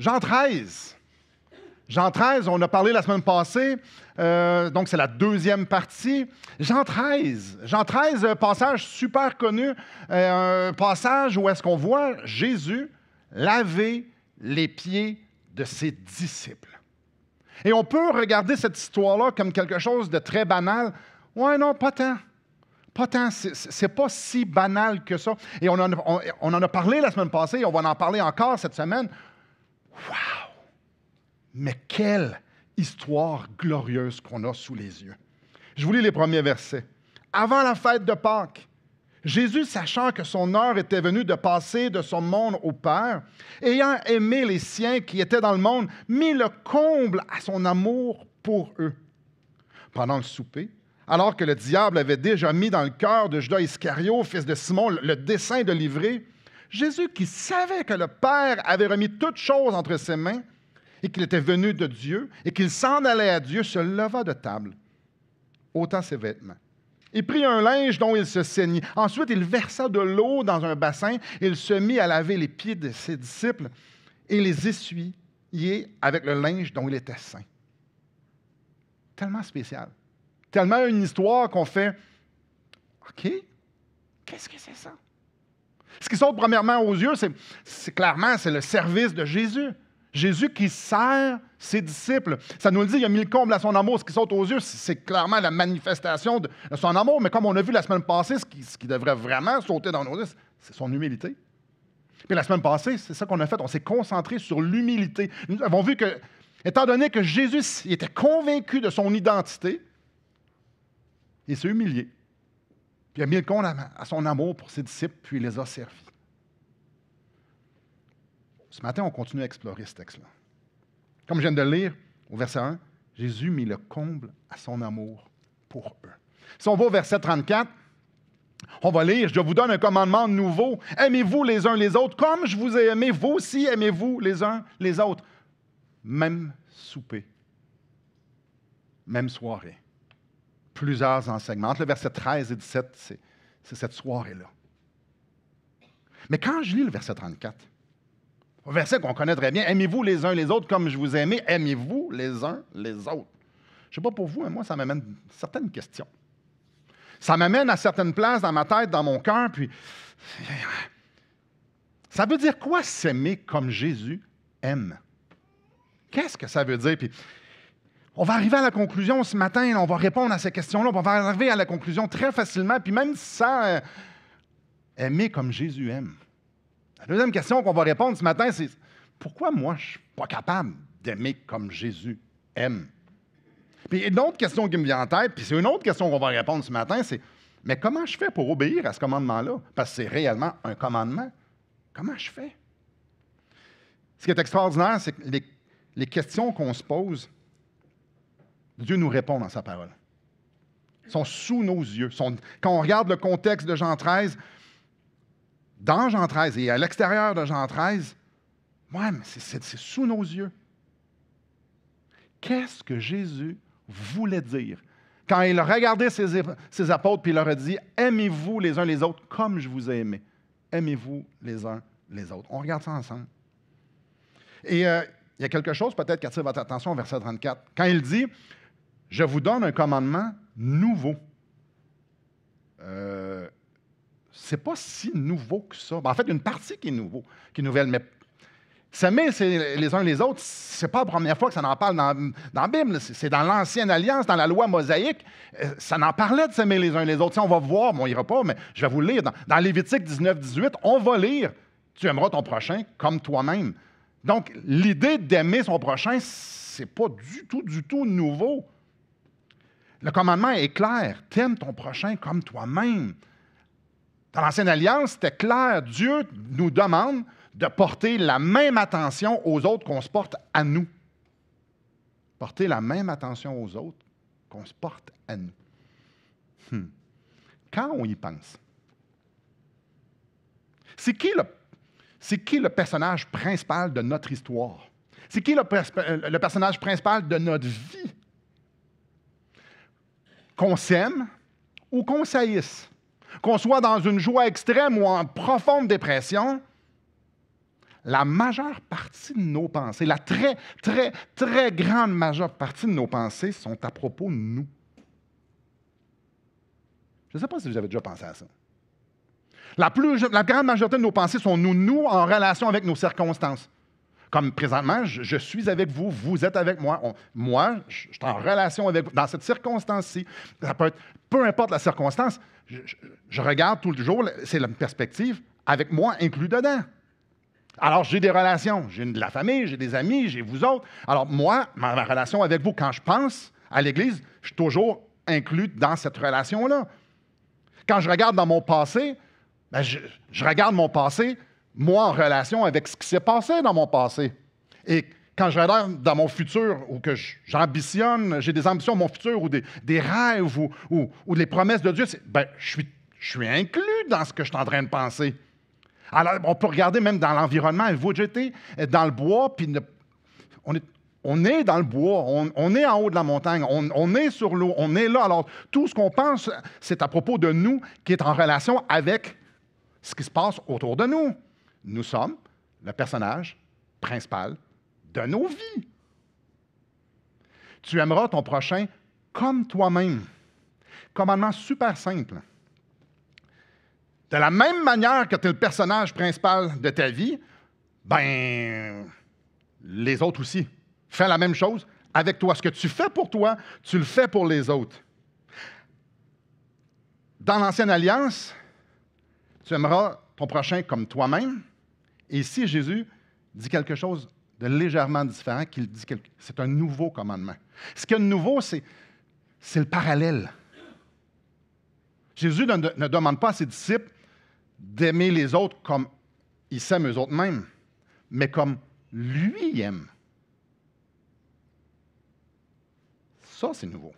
Jean 13. Jean 13, on a parlé la semaine passée, donc c'est la deuxième partie. Jean 13, passage super connu, un passage où est-ce qu'on voit Jésus laver les pieds de ses disciples. Et on peut regarder cette histoire-là comme quelque chose de très banal. Ouais, non, pas tant. Pas tant, c'est pas si banal que ça. Et on en a parlé la semaine passée, et on va en parler encore cette semaine. Wow! Mais quelle histoire glorieuse qu'on a sous les yeux. Je vous lis les premiers versets. Avant la fête de Pâques, Jésus, sachant que son heure était venue de passer de son monde au Père, ayant aimé les siens qui étaient dans le monde, mit le comble à son amour pour eux. Pendant le souper, alors que le diable avait déjà mis dans le cœur de Judas Iscario, fils de Simon, le dessein de livrer, Jésus, qui savait que le Père avait remis toutes choses entre ses mains et qu'il était venu de Dieu et qu'il s'en allait à Dieu, se leva de table, ôta ses vêtements. Il prit un linge dont il se ceignit. Ensuite, il versa de l'eau dans un bassin et il se mit à laver les pieds de ses disciples et les essuyer avec le linge dont il était saint. Tellement spécial. Tellement une histoire qu'on fait « OK, qu'est-ce que c'est ça? » Ce qui saute premièrement aux yeux, c'est clairement le service de Jésus. Jésus qui sert ses disciples. Ça nous le dit, il a mis le comble à son amour. Ce qui saute aux yeux, c'est clairement la manifestation de son amour. Mais comme on a vu la semaine passée, ce qui devrait vraiment sauter dans nos yeux, c'est son humilité. Puis la semaine passée, c'est ça qu'on a fait. On s'est concentré sur l'humilité. Nous avons vu que, étant donné que Jésus il était convaincu de son identité, il s'est humilié. Puis il a mis le comble à son amour pour ses disciples, puis il les a servis. Ce matin, on continue à explorer ce texte-là. Comme je viens de le lire, au verset 1, Jésus mit le comble à son amour pour eux. Si on va au verset 34, on va lire « Je vous donne un commandement nouveau. Aimez-vous les uns les autres comme je vous ai aimé. Vous aussi, aimez-vous les uns les autres. » Même souper, même soirée. Plusieurs enseignements. Entre le verset 13 et 17, c'est cette soirée-là. Mais quand je lis le verset 34, un verset qu'on connaît très bien, « Aimez-vous les uns les autres comme je vous ai aimé. Aimez-vous les uns les autres. » Je ne sais pas pour vous, mais moi, ça m'amène certaines questions. Ça m'amène à certaines places dans ma tête, dans mon cœur, puis ça veut dire quoi s'aimer comme Jésus aime? Qu'est-ce que ça veut dire? Puis, on va arriver à la conclusion ce matin, on va répondre à ces questions-là, on va arriver à la conclusion très facilement, puis même sans aimer comme Jésus aime. La deuxième question qu'on va répondre ce matin, c'est pourquoi moi, je ne suis pas capable d'aimer comme Jésus aime? Puis une autre question qui me vient en tête, puis c'est une autre question qu'on va répondre ce matin, c'est mais comment je fais pour obéir à ce commandement-là? Parce que c'est réellement un commandement. Comment je fais? Ce qui est extraordinaire, c'est que les questions qu'on se pose, Dieu nous répond dans sa parole. Ils sont sous nos yeux. Quand on regarde le contexte de Jean 13, dans Jean 13 et à l'extérieur de Jean 13, ouais, mais c'est sous nos yeux. Qu'est-ce que Jésus voulait dire quand il a regardé ses apôtres puis il leur a dit « Aimez-vous les uns les autres comme je vous ai aimé. Aimez-vous les uns les autres. » On regarde ça ensemble. Et il y a quelque chose peut-être qui attire votre attention au verset 34. Quand il dit « Je vous donne un commandement nouveau. » C'est pas si nouveau que ça. En fait, une partie qui est nouvelle, mais s'aimer les uns les autres, c'est pas la première fois que ça en parle dans la Bible. C'est dans l'Ancienne Alliance, dans la loi mosaïque. Ça en parlait de s'aimer les uns les autres. On va voir, bon, on n'ira pas, mais je vais vous le lire. Dans Lévitique 19-18, on va lire « Tu aimeras ton prochain comme toi-même ». Donc, l'idée d'aimer son prochain, c'est pas du tout nouveau. Le commandement est clair. « T'aimes ton prochain comme toi-même ». Dans l'Ancienne Alliance, c'était clair. Dieu nous demande de porter la même attention aux autres qu'on se porte à nous. Porter la même attention aux autres qu'on se porte à nous. Quand on y pense, c'est qui le personnage principal de notre histoire? C'est qui le personnage principal de notre vie? Qu'on s'aime ou qu'on s'haïsse? Qu'on soit dans une joie extrême ou en profonde dépression, la majeure partie de nos pensées, la très, très, très grande majeure partie de nos pensées sont à propos de nous. Je ne sais pas si vous avez déjà pensé à ça. La grande majorité de nos pensées sont nous en relation avec nos circonstances. Comme présentement, je suis avec vous, vous êtes avec moi. Moi, je suis en relation avec vous. Dans cette circonstance-ci, ça peut être, peu importe la circonstance, je regarde tout le jour, c'est la perspective, avec moi inclus dedans. Alors, j'ai des relations, j'ai de la famille, j'ai des amis, j'ai vous autres. Alors, moi, ma relation avec vous, quand je pense à l'Église, je suis toujours inclus dans cette relation-là. Quand je regarde dans mon passé, ben je regarde mon passé, moi, en relation avec ce qui s'est passé dans mon passé. Et quand je regarde dans mon futur, ou que j'ambitionne, j'ai des ambitions dans mon futur, ou des rêves, ou les promesses de Dieu, je suis inclus dans ce que je suis en train de penser. Alors, on peut regarder même dans l'environnement. Vous jetez dans le bois, puis on est dans le bois, on est en haut de la montagne, on est sur l'eau, on est là. Alors, tout ce qu'on pense, c'est à propos de nous qui est en relation avec ce qui se passe autour de nous. Nous sommes le personnage principal de nos vies. Tu aimeras ton prochain comme toi-même. Commandement super simple. De la même manière que tu es le personnage principal de ta vie, ben, les autres aussi. Fais la même chose avec toi. Ce que tu fais pour toi, tu le fais pour les autres. Dans l'Ancienne Alliance, tu aimeras ton prochain comme toi-même. Et ici, Jésus dit quelque chose de légèrement différent, c'est un nouveau commandement. Ce qu'il y a de nouveau, c'est le parallèle. Jésus ne demande pas à ses disciples d'aimer les autres comme ils s'aiment eux-mêmes, mais comme lui aime. Ça, c'est nouveau.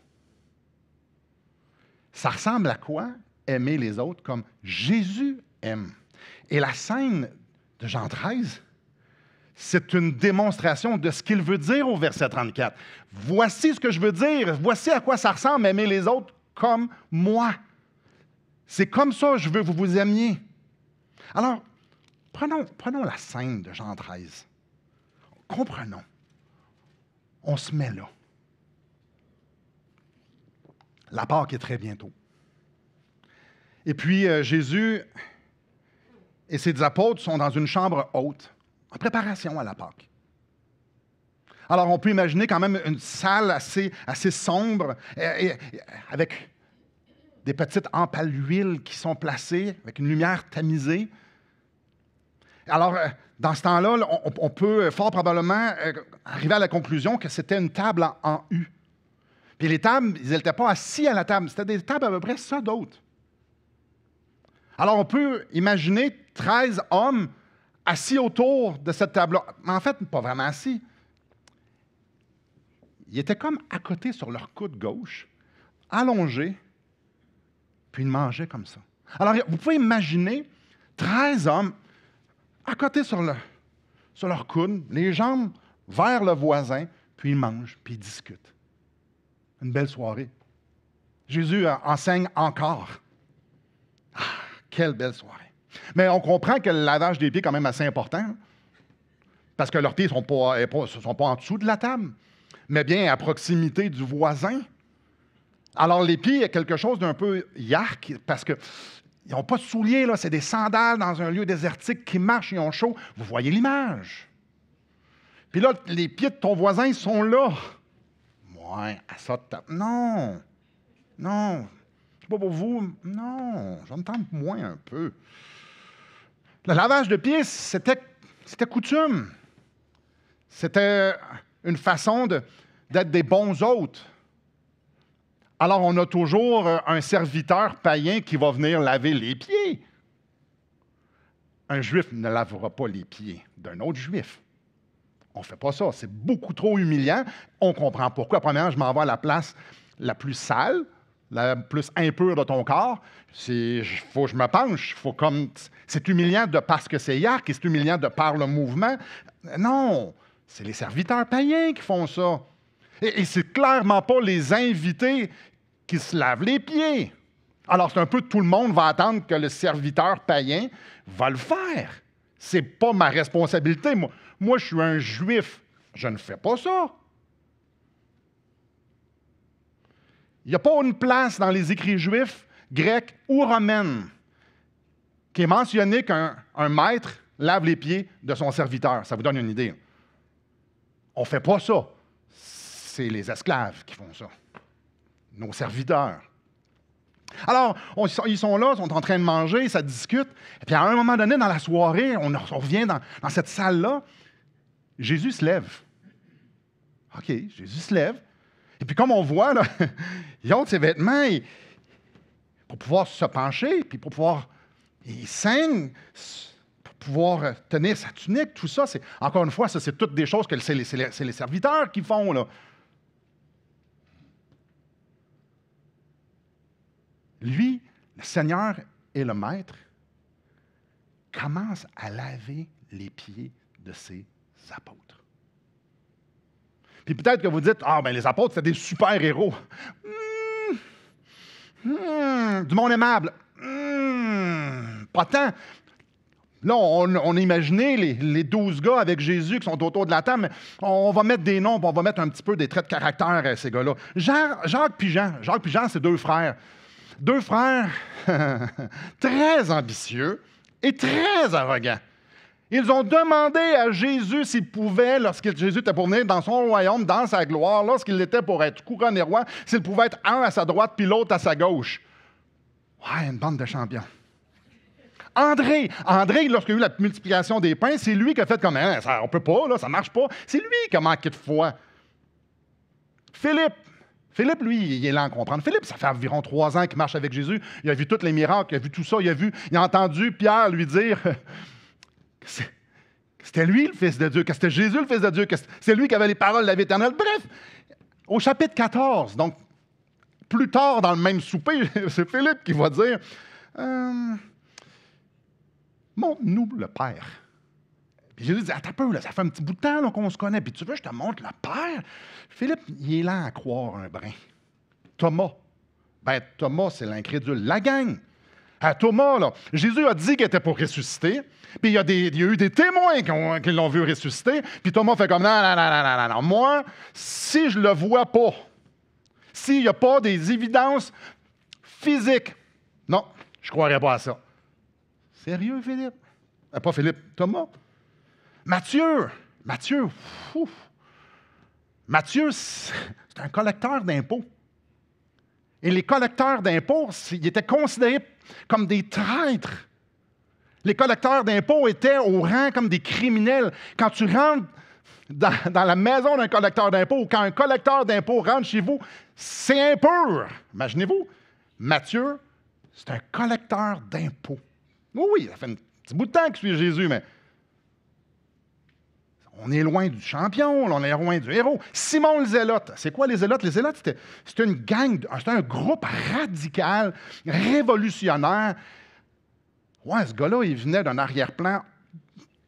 Ça ressemble à quoi? Aimer les autres comme Jésus aime. Et la scène de Jean 13, c'est une démonstration de ce qu'il veut dire au verset 34. Voici ce que je veux dire. Voici à quoi ça ressemble, aimer les autres comme moi. C'est comme ça, je veux que vous vous aimiez. Alors, prenons la scène de Jean 13. Comprenons. On se met là. La Pâque est très bientôt. Et puis, Jésus et ses apôtres sont dans une chambre haute, en préparation à la Pâque. Alors, on peut imaginer quand même une salle assez sombre, avec des petites ampes à l'huile qui sont placées, avec une lumière tamisée. Alors, dans ce temps-là, on peut fort probablement arriver à la conclusion que c'était une table en U. Puis les tables, ils n'étaient pas assis à la table, c'était des tables à peu près ça d'autres. Alors, on peut imaginer 13 hommes assis autour de cette table-là. Mais en fait, pas vraiment assis. Ils étaient comme à côté sur leur coude gauche, allongés, puis ils mangeaient comme ça. Alors, vous pouvez imaginer 13 hommes à côté sur leur coude, les jambes vers le voisin, puis ils mangent, puis ils discutent. Une belle soirée. Jésus enseigne encore. Ah, quelle belle soirée. Mais on comprend que le lavage des pieds est quand même assez important, parce que leurs pieds ne sont pas en dessous de la table, mais bien à proximité du voisin. Alors, les pieds, il y a quelque chose d'un peu yark, parce qu'ils n'ont pas de souliers, là, c'est des sandales dans un lieu désertique qui marchent, ils ont chaud. Vous voyez l'image. Puis là, les pieds de ton voisin, ils sont là. Ouais, à ça de table. Non, c'est pas pour vous. Non, j'en tente moins un peu. Le lavage de pieds, c'était coutume. C'était une façon d'être des bons hôtes. Alors, on a toujours un serviteur païen qui va venir laver les pieds. Un juif ne lavera pas les pieds d'un autre juif. On ne fait pas ça. C'est beaucoup trop humiliant. On comprend pourquoi. Premièrement, je m'en vais à la place la plus sale, la plus impure de ton corps. Il faut que je me penche. C'est humiliant parce que c'est yark et c'est humiliant de par le mouvement. Non, c'est les serviteurs païens qui font ça. Et c'est clairement pas les invités qui se lavent les pieds. Alors, c'est un peu tout le monde va attendre que le serviteur païen va le faire. C'est pas ma responsabilité. Moi, je suis un juif. Je ne fais pas ça. Il n'y a pas une place dans les écrits juifs, grecs ou romaines qui est mentionné qu'un maître lave les pieds de son serviteur. Ça vous donne une idée. On ne fait pas ça. C'est les esclaves qui font ça. Nos serviteurs. Alors, ils sont là, ils sont en train de manger, ça discute. Et puis, à un moment donné, dans la soirée, on revient dans cette salle-là. Jésus se lève. OK, Jésus se lève. Et puis, comme on voit, là, il ôte ses vêtements pour pouvoir se pencher, puis pour pouvoir... Il saigne pour pouvoir tenir sa tunique, tout ça. Encore une fois, ça, c'est toutes des choses que c'est les serviteurs qui font, là. Lui, le Seigneur et le Maître, commence à laver les pieds de ses apôtres. Puis peut-être que vous dites, ben les apôtres, c'était des super-héros. Du monde aimable. Pas tant. Là, on a imaginé les 12 gars avec Jésus qui sont autour de la table, mais on va mettre des noms, puis on va mettre un petit peu des traits de caractère à ces gars-là. Jacques puis Jean. Jacques puis Jean, c'est deux frères. Deux frères très ambitieux et très arrogants. Ils ont demandé à Jésus s'il pouvait, lorsque Jésus était pour venir dans son royaume, dans sa gloire, lorsqu'il était pour être couronné roi, s'il pouvait être un à sa droite puis l'autre à sa gauche. Ouais, une bande de champions. André, lorsqu'il y a eu la multiplication des pains, c'est lui qui a fait comme ça, on peut pas, là, ça marche pas. C'est lui qui a manqué de foi. Philippe, lui, il est lent à comprendre. Philippe, ça fait environ 3 ans qu'il marche avec Jésus. Il a vu tous les miracles, il a vu tout ça, il a entendu Pierre lui dire que c'était lui le Fils de Dieu, que c'était Jésus le Fils de Dieu, que c'est lui qui avait les paroles de la vie éternelle. Bref, au chapitre 14, donc plus tard dans le même souper, c'est Philippe qui va dire montre-nous le Père. Puis Jésus dit, attends un peu, là, ça fait un petit bout de temps là, qu'on se connaît, puis tu veux, je te montre le Père? Philippe, il est lent à croire un brin. Thomas, Thomas, c'est l'incrédule. La gang. Thomas, là, Jésus a dit qu'il était pour ressusciter, puis il y a eu des témoins qui l'ont vu ressusciter, puis Thomas fait comme, non, moi, si je le vois pas, s'il n'y a pas des évidences physiques, non, je ne croirais pas à ça. Sérieux, Philippe? Pas Philippe, Thomas. Matthieu, c'est un collecteur d'impôts. Et les collecteurs d'impôts, ils étaient considérés comme des traîtres. Les collecteurs d'impôts étaient au rang comme des criminels. Quand tu rentres dans la maison d'un collecteur d'impôts, ou quand un collecteur d'impôts rentre chez vous, c'est impur. Imaginez-vous, Matthieu, c'est un collecteur d'impôts. Oui, ça fait un petit bout de temps que je suis Jésus, mais on est loin du champion, on est loin du héros. Simon le Zélote. C'est quoi les Zélotes? Les Zélotes, c'était une gang, c'était un groupe radical, révolutionnaire. Ouais, ce gars-là, il venait d'un arrière-plan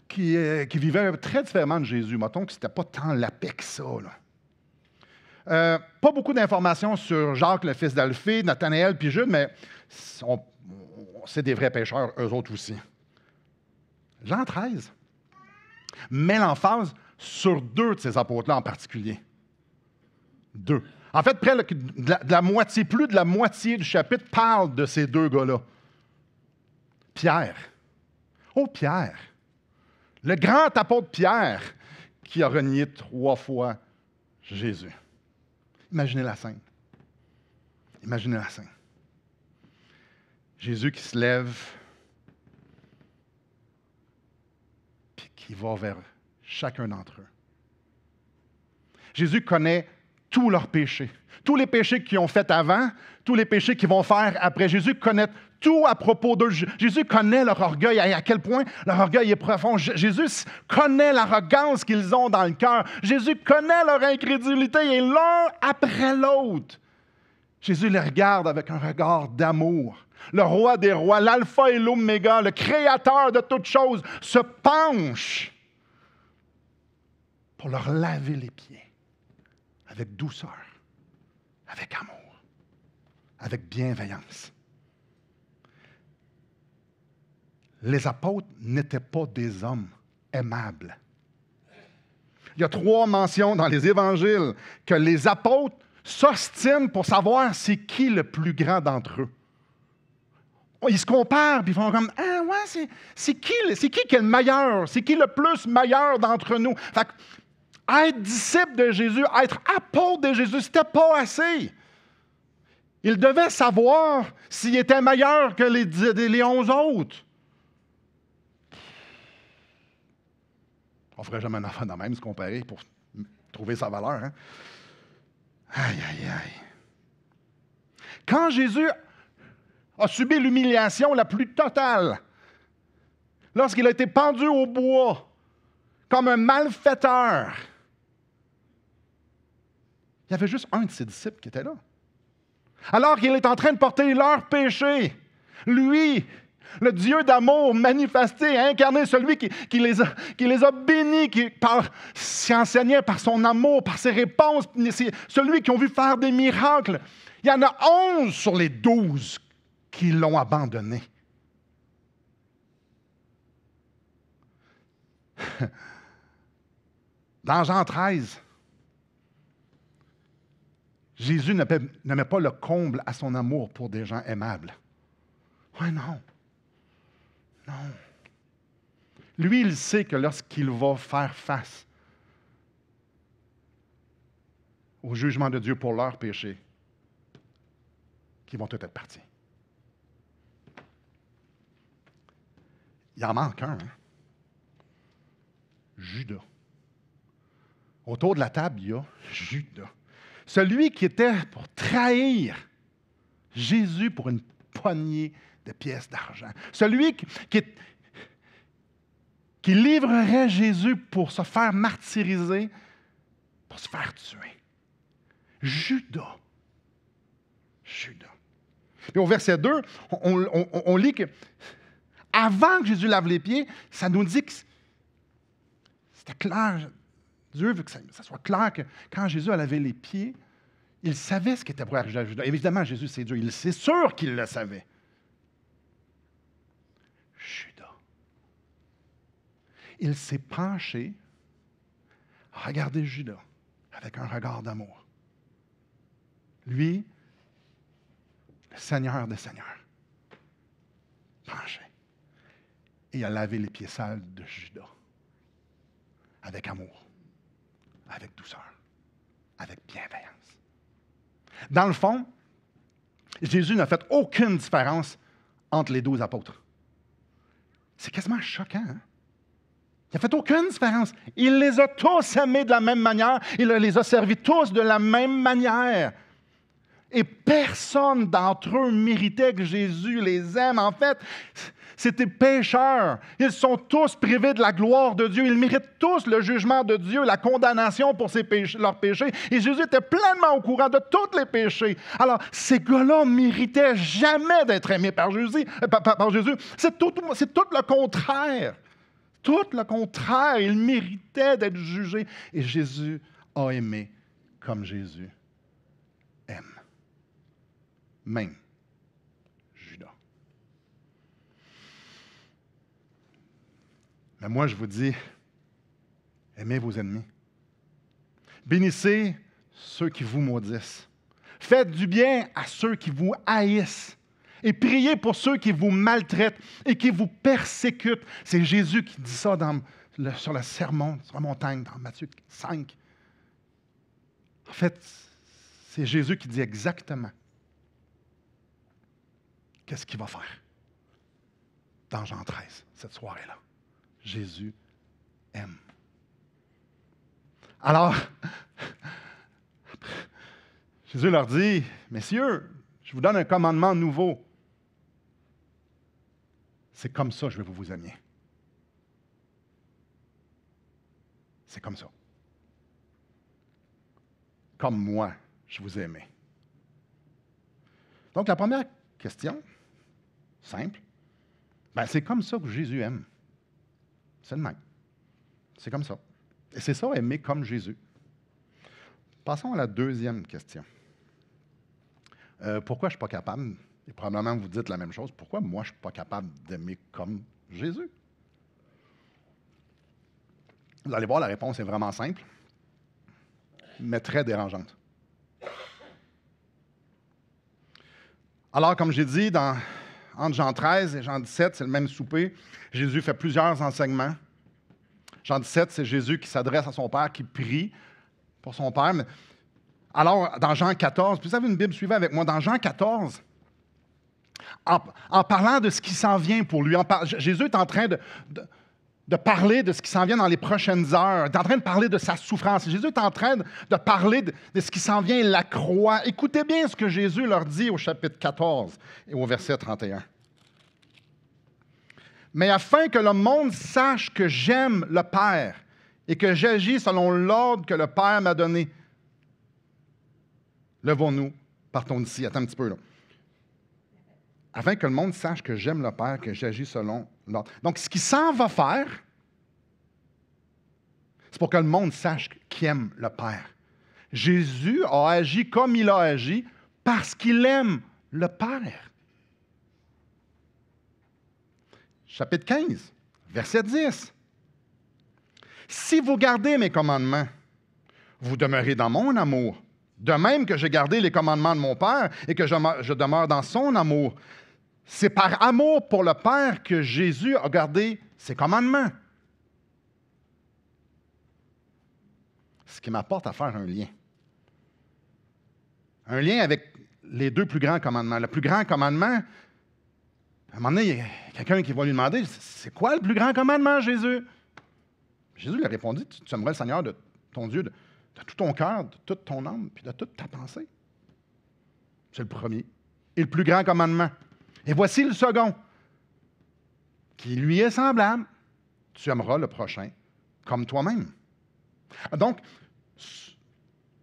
qui vivait très différemment de Jésus. Mettons que c'était pas tant la paix que ça, là. Pas beaucoup d'informations sur Jacques, le fils d'Alphée, Nathanaël puis Jude, mais c'est des vrais pécheurs, eux autres aussi. Jean 13 met l'emphase sur 2 de ces apôtres-là en particulier. 2. En fait, près de la moitié, plus de la moitié du chapitre parle de ces 2 gars-là. Pierre. Oh, Pierre. Le grand apôtre Pierre qui a renié 3 fois Jésus. Imaginez la scène. Imaginez la scène. Jésus qui se lève, puis qui va vers chacun d'entre eux. Jésus connaît tous leurs péchés. Tous les péchés qu'ils ont fait avant, tous les péchés qu'ils vont faire après. Jésus connaît tout à propos d'eux. Jésus connaît leur orgueil, à quel point leur orgueil est profond. Jésus connaît l'arrogance qu'ils ont dans le cœur. Jésus connaît leur incrédulité et l'un après l'autre. Jésus les regarde avec un regard d'amour. Le roi des rois, l'alpha et l'oméga, le créateur de toutes choses, se penche pour leur laver les pieds avec douceur, avec amour, avec bienveillance. les apôtres n'étaient pas des hommes aimables. Il y a 3 mentions dans les évangiles que les apôtres s'ostinent pour savoir c'est qui le plus grand d'entre eux. Ils se comparent, puis ils font comme « Ah ouais, c'est qui qui est le meilleur? C'est qui le plus meilleur d'entre nous? » Fait que, être disciple de Jésus, être apôtre de Jésus, c'était pas assez. Il devait savoir s'il était meilleur que les 11 autres. On ne ferait jamais un enfant de même se comparer pour trouver sa valeur. Hein? Aïe, aïe, aïe. Quand Jésus a subi l'humiliation la plus totale, lorsqu'il a été pendu au bois comme un malfaiteur, il y avait juste un de ses disciples qui était là. Alors qu'il est en train de porter leurs péchés, lui, le Dieu d'amour manifesté, incarné, celui qui les a bénis, qui enseignait par son amour, par ses réponses, celui qui ont vu faire des miracles. Il y en a 11 sur les 12 qui l'ont abandonné. Dans Jean 13, Jésus ne met pas le comble à son amour pour des gens aimables. Ouais, non. Non. Lui, il sait que lorsqu'il va faire face au jugement de Dieu pour leurs péchés, qu'ils vont tous être partis. Il en manque un, hein? Judas. Autour de la table, il y a Judas. Celui qui était pour trahir Jésus pour une poignée de pièces d'argent. Celui qui livrerait Jésus pour se faire martyriser, pour se faire tuer. Judas. Judas. Et au verset 2, on lit que avant que Jésus lave les pieds, ça nous dit que c'était clair. Dieu veut que ça soit clair que quand Jésus a lavé les pieds, il savait ce qui était pour arriver à Judas. Évidemment, Jésus, c'est Dieu. C'est sûr qu'il le savait. Judas. Il s'est penché, a regardé Judas avec un regard d'amour. Lui, le Seigneur des Seigneurs, penché. Et il a lavé les pieds sales de Judas avec amour, avec douceur, avec bienveillance. Dans le fond, Jésus n'a fait aucune différence entre les 12 apôtres. C'est quasiment choquant, hein? Il n'a fait aucune différence. Il les a tous aimés de la même manière. Il les a servis tous de la même manière. Et personne d'entre eux méritait que Jésus les aime. En fait, c'était pécheurs. Ils sont tous privés de la gloire de Dieu. Ils méritent tous le jugement de Dieu, la condamnation pour leurs péchés. Et Jésus était pleinement au courant de tous les péchés. Alors, ces gars-là ne méritaient jamais d'être aimés par Jésus. C'est tout le contraire. Tout le contraire. Ils méritaient d'être jugés. Et Jésus a aimé comme Jésus aime. Même Judas. Mais moi, je vous dis, aimez vos ennemis. Bénissez ceux qui vous maudissent. Faites du bien à ceux qui vous haïssent. Et priez pour ceux qui vous maltraitent et qui vous persécutent. C'est Jésus qui dit ça sur le sermon, sur la montagne, dans Matthieu 5. En fait, c'est Jésus qui dit exactement qu'est-ce qu'il va faire dans Jean 13, cette soirée-là. Jésus aime. Alors, Jésus leur dit, « Messieurs, je vous donne un commandement nouveau. C'est comme ça que je vais vous aimer. C'est comme ça. Comme moi, je vous ai aimé. » Donc, la première question, simple, c'est comme ça que Jésus aime. C'est le même. C'est comme ça. Et c'est ça, aimer comme Jésus. Passons à la deuxième question. Pourquoi je ne suis pas capable, et probablement vous dites la même chose, pourquoi moi je ne suis pas capable d'aimer comme Jésus. Vous allez voir, la réponse est vraiment simple, mais très dérangeante. Alors, comme j'ai dit, entre Jean 13 et Jean 17, c'est le même souper. Jésus fait plusieurs enseignements. Jean 17, c'est Jésus qui s'adresse à son Père, qui prie pour son Père. Alors, dans Jean 14, puis vous avez une Bible, suivez avec moi. Dans Jean 14, en parlant de ce qui s'en vient pour lui, Jésus est en train de parler de ce qui s'en vient dans les prochaines heures. Il est en train de parler de sa souffrance. Jésus est en train de parler de ce qui s'en vient, la croix. Écoutez bien ce que Jésus leur dit au chapitre 14 et au verset 31. Mais afin que le monde sache que j'aime le Père et que j'agis selon l'ordre que le Père m'a donné. Levons-nous, partons d'ici. Attends un petit peu là. Afin que le monde sache que j'aime le Père, que j'agis selon l'ordre. Donc, ce qu'il s'en va faire, c'est pour que le monde sache qu'il aime le Père. Jésus a agi comme il a agi parce qu'il aime le Père. Chapitre 15, verset 10. Si vous gardez mes commandements, vous demeurez dans mon amour, de même que j'ai gardé les commandements de mon Père et que je demeure dans son amour. C'est par amour pour le Père que Jésus a gardé ses commandements. Ce qui m'apporte à faire un lien. Un lien avec les deux plus grands commandements. Le plus grand commandement, à un moment donné, il y a quelqu'un qui va lui demander, c'est quoi le plus grand commandement, Jésus? Jésus lui a répondu, tu aimerais le Seigneur de ton Dieu de tout ton cœur, de toute ton âme, puis de toute ta pensée. C'est le premier. Et le plus grand commandement. Et voici le second, qui lui est semblable. Tu aimeras le prochain comme toi-même. Donc,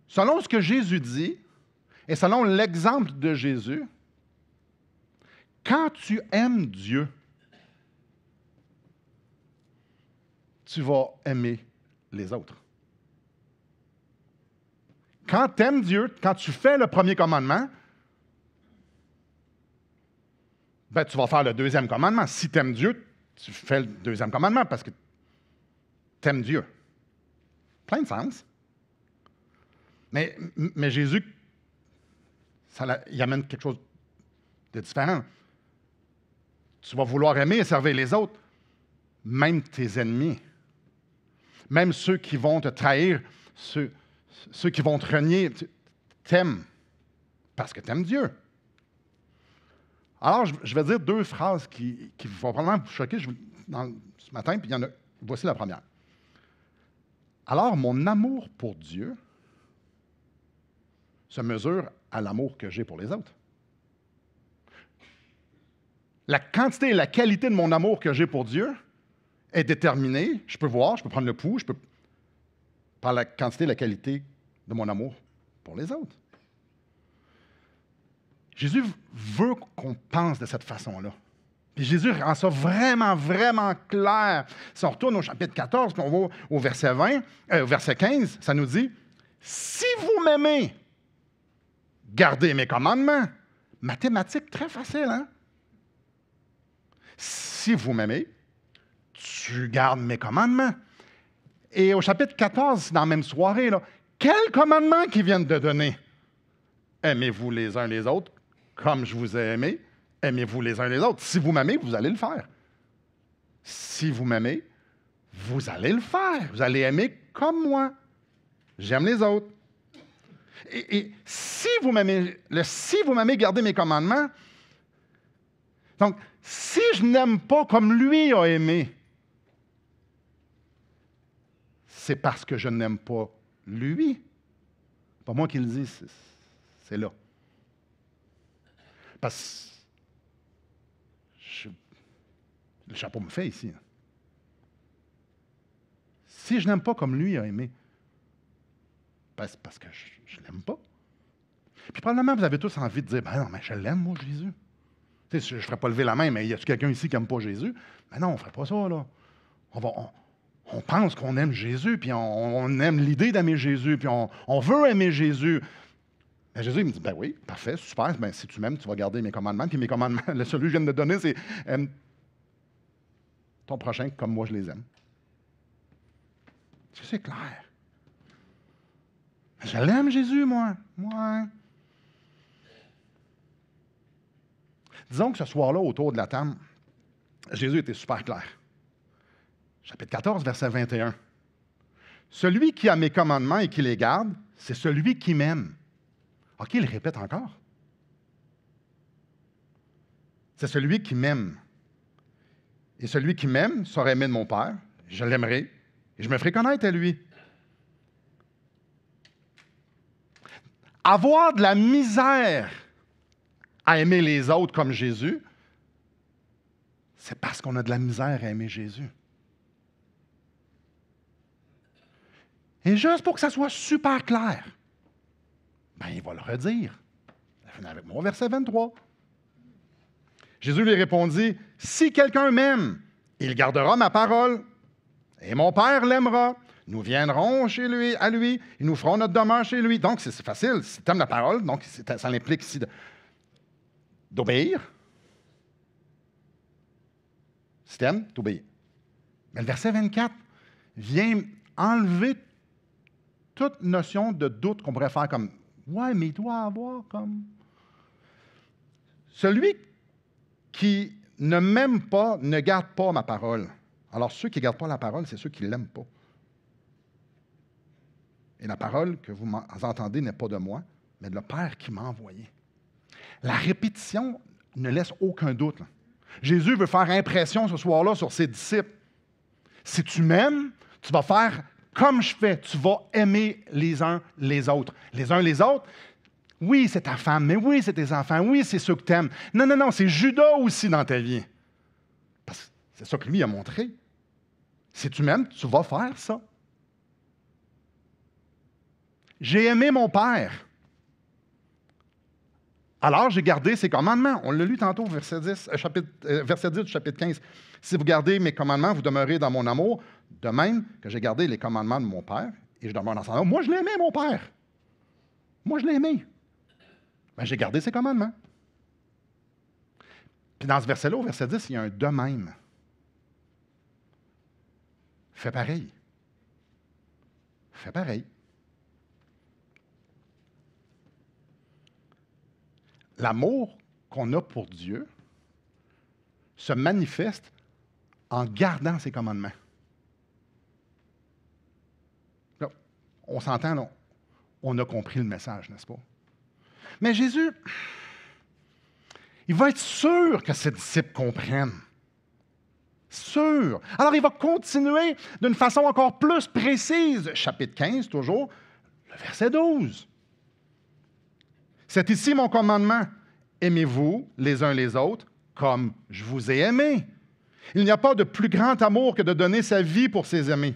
selon ce que Jésus dit, et selon l'exemple de Jésus, quand tu aimes Dieu, tu vas aimer les autres. Quand tu aimes Dieu, quand tu fais le premier commandement, ben, tu vas faire le deuxième commandement. Si tu aimes Dieu, tu fais le deuxième commandement parce que tu aimes Dieu. Plein de sens. Mais Jésus, il amène quelque chose de différent. Tu vas vouloir aimer et servir les autres, même tes ennemis, même ceux qui vont te trahir, ceux qui vont te renier, t'aimes parce que tu aimes Dieu. Alors, je vais dire deux phrases qui vont probablement vous choquer ce matin, puis voici la première. Alors, mon amour pour Dieu se mesure à l'amour que j'ai pour les autres. La quantité et la qualité de mon amour que j'ai pour Dieu est déterminée. Je peux voir, je peux prendre le pouls, par la quantité et la qualité de mon amour pour les autres. Jésus veut qu'on pense de cette façon-là. Puis Jésus rend ça vraiment, vraiment clair. Si on retourne au chapitre 14, puis on va au verset 15, ça nous dit « Si vous m'aimez, gardez mes commandements. » Mathématiques très facile, hein? Si vous m'aimez, tu gardes mes commandements. Et au chapitre 14, dans la même soirée, là, quels commandements qu'ils viennent de donner? Aimez-vous les uns les autres comme je vous ai aimé. Aimez-vous les uns les autres. Si vous m'aimez, vous allez le faire. Si vous m'aimez, vous allez le faire. Vous allez aimer comme moi. J'aime les autres. Et si vous m'aimez, gardez mes commandements. Donc, si je n'aime pas comme lui a aimé, c'est parce que je n'aime pas lui. Pas moi qui le dis, c'est là. Parce que le chapeau me fait ici. Si je n'aime pas comme lui a aimé, ben c'est parce que je ne l'aime pas. Puis probablement, vous avez tous envie de dire, ben non, mais je l'aime, moi, Jésus. Tu sais, je ne ferais pas lever la main, mais y a-t-il quelqu'un ici qui n'aime pas Jésus? Ben non, on ne ferait pas ça, là. On pense qu'on aime Jésus, puis on aime l'idée d'aimer Jésus, puis on veut aimer Jésus. Ben Jésus, il me dit, ben oui, parfait, super, ben si tu m'aimes, tu vas garder mes commandements, puis mes commandements, celui que je viens de te donner, c'est ton prochain comme moi je les aime. Est-ce que c'est clair? Je l'aime, Jésus, moi. Moi. Disons que ce soir-là, autour de la table, Jésus était super clair. Chapitre 14, verset 21. Celui qui a mes commandements et qui les garde, c'est celui qui m'aime. OK, il répète encore. C'est celui qui m'aime. Et celui qui m'aime sera aimé de mon Père. Je l'aimerai et je me ferai connaître à lui. Avoir de la misère à aimer les autres comme Jésus, c'est parce qu'on a de la misère à aimer Jésus. Et juste pour que ça soit super clair, ben, il va le redire. Avec moi, verset 23. Jésus lui répondit, « Si quelqu'un m'aime, il gardera ma parole, et mon Père l'aimera. Nous viendrons chez lui, à lui, et nous ferons notre demeure chez lui. » Donc, c'est facile. Si tu aimes la parole, donc ça implique ici d'obéir. Si tu aimes, t'obéis. Mais le verset 24 vient enlever toute notion de doute qu'on pourrait faire comme « Ouais, mais il doit avoir comme... » Celui qui ne m'aime pas ne garde pas ma parole. Alors, ceux qui ne gardent pas la parole, c'est ceux qui ne l'aiment pas. Et la parole que vous entendez n'est pas de moi, mais de le Père qui m'a envoyé. La répétition ne laisse aucun doute. Là. Jésus veut faire impression ce soir-là sur ses disciples. Si tu m'aimes, tu vas faire comme je fais. Tu vas aimer les uns les autres. Les uns les autres, oui, c'est ta femme, mais oui, c'est tes enfants, oui, c'est ceux que tu aimes. Non, non, non, c'est Judas aussi dans ta vie. Parce que c'est ça que lui a montré. Si tu m'aimes, tu vas faire ça. J'ai aimé mon Père. Alors, j'ai gardé ses commandements. On l'a lu tantôt, verset 10 du chapitre 15. Si vous gardez mes commandements, vous demeurez dans mon amour, de même que j'ai gardé les commandements de mon Père, et je demeure dans son amour. Moi, je l'ai aimé, mon Père. Moi, je l'ai aimé. Ben, j'ai gardé ses commandements. Puis dans ce verset-là, au verset 10, il y a un « de même ». Fais pareil. Fais pareil. L'amour qu'on a pour Dieu se manifeste en gardant ses commandements. Là, on s'entend, là, on a compris le message, n'est-ce pas? Mais Jésus, il va être sûr que ses disciples comprennent. Sûr. Alors, il va continuer d'une façon encore plus précise. Chapitre 15, toujours, le verset 12. C'est ici mon commandement. Aimez-vous les uns les autres comme je vous ai aimés. Il n'y a pas de plus grand amour que de donner sa vie pour ses amis.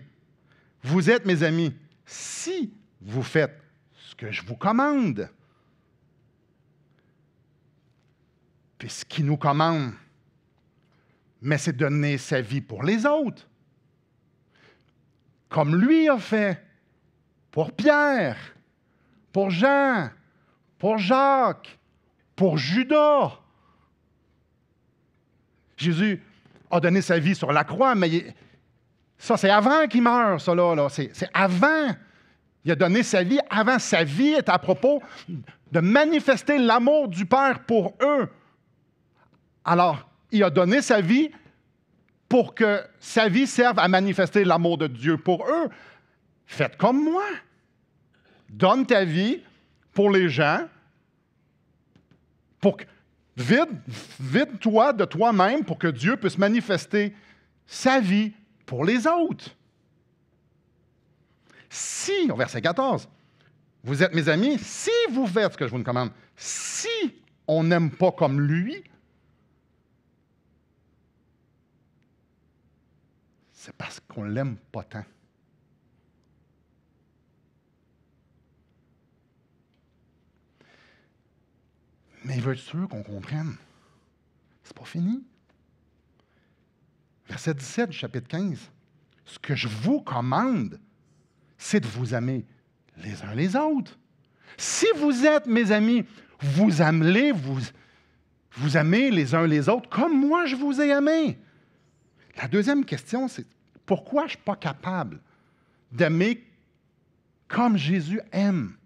Vous êtes mes amis si vous faites ce que je vous commande. Puis ce qu'il nous commande, mais c'est donner sa vie pour les autres. Comme lui a fait pour Pierre, pour Jean, pour Jacques, pour Judas. Jésus a donné sa vie sur la croix, mais ça, c'est avant qu'il meure, ça là. C'est avant. Il a donné sa vie avant. Sa vie est à propos de manifester l'amour du Père pour eux. Alors, il a donné sa vie pour que sa vie serve à manifester l'amour de Dieu pour eux. Faites comme moi. Donne ta vie pour les gens, pour que, vide-toi de toi-même pour que Dieu puisse manifester sa vie pour les autres. Si, au verset 14, vous êtes mes amis, si vous faites ce que je vous commande, si on n'aime pas comme lui, c'est parce qu'on ne l'aime pas tant. Mais il veut être sûr qu'on comprenne. C'est pas fini. Verset 17 du chapitre 15. Ce que je vous commande, c'est de vous aimer les uns les autres. Si vous êtes mes amis, vous aimez les uns les autres comme moi je vous ai aimés. La deuxième question, c'est pourquoi je ne suis pas capable d'aimer comme Jésus aime?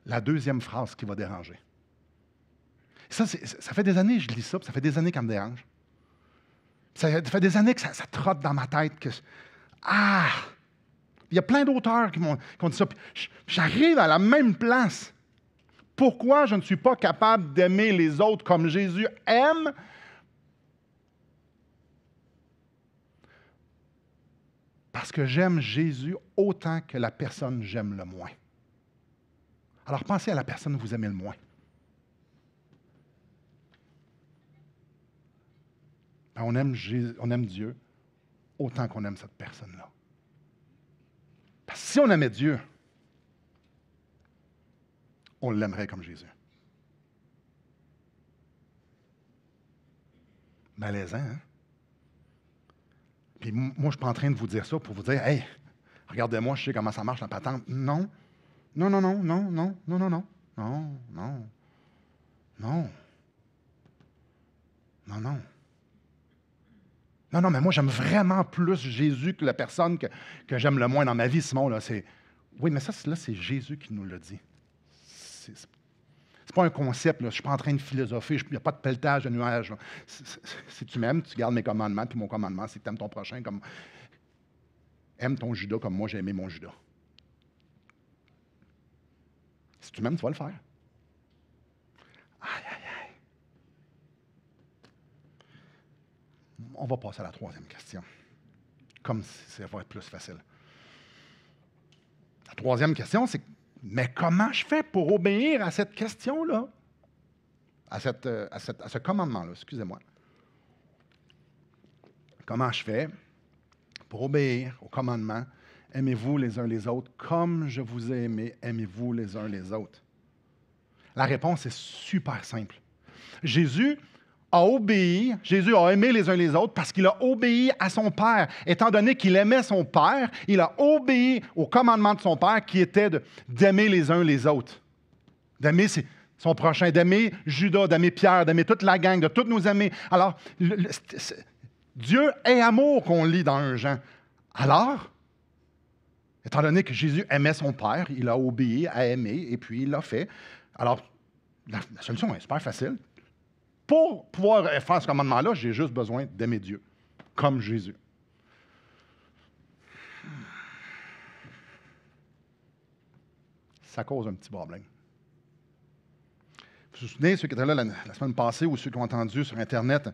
La deuxième phrase qui va déranger. Ça fait des années que je lis ça, puis ça fait des années qu'elle me dérange. Ça fait des années que ça trotte dans ma tête. Il y a plein d'auteurs qui m'ont dit ça. Puis j'arrive à la même place. Pourquoi je ne suis pas capable d'aimer les autres comme Jésus aime? Parce que j'aime Jésus autant que la personne que j'aime le moins. Alors pensez à la personne que vous aimez le moins. On aime Dieu autant qu'on aime cette personne-là. Parce que si on aimait Dieu, on l'aimerait comme Jésus. Malaisant, hein? Puis moi, je ne suis pas en train de vous dire ça pour vous dire, « Hey, regardez-moi, je sais comment ça marche la patente. » Non. Non. Non, mais moi, j'aime vraiment plus Jésus que la personne que j'aime le moins dans ma vie, Simon. Là, oui, mais ça, là, c'est Jésus qui nous l'a dit. C'est pas un concept. Là. Je ne suis pas en train de philosopher. Il n'y a pas de pelletage de nuages. Si tu m'aimes, tu gardes mes commandements. Puis mon commandement, c'est que tu aimes ton prochain comme... Aime ton Judas comme moi, j'ai aimé mon Judas. Si tu m'aimes, tu vas le faire. Aïe. On va passer à la troisième question. Comme si ça va être plus facile. La troisième question, c'est mais comment je fais pour obéir à cette question-là? À ce commandement-là, excusez-moi. Comment je fais pour obéir au commandement? Aimez-vous les uns les autres comme je vous ai aimé, aimez-vous les uns les autres. La réponse est super simple. Jésus a obéi, Jésus a aimé les uns les autres parce qu'il a obéi à son Père. Étant donné qu'il aimait son Père, il a obéi au commandement de son Père qui était d'aimer les uns les autres. D'aimer son prochain, d'aimer Judas, d'aimer Pierre, d'aimer toute la gang, de tous nous aimer. Alors, Dieu est amour qu'on lit dans 1 Jean. Alors, étant donné que Jésus aimait son Père, il a obéi à aimer et puis il l'a fait. Alors, la solution est super facile. Pour pouvoir faire ce commandement-là, j'ai juste besoin d'aimer Dieu, comme Jésus. Ça cause un petit problème. Vous vous souvenez, ceux qui étaient là la semaine passée ou ceux qui ont entendu sur Internet,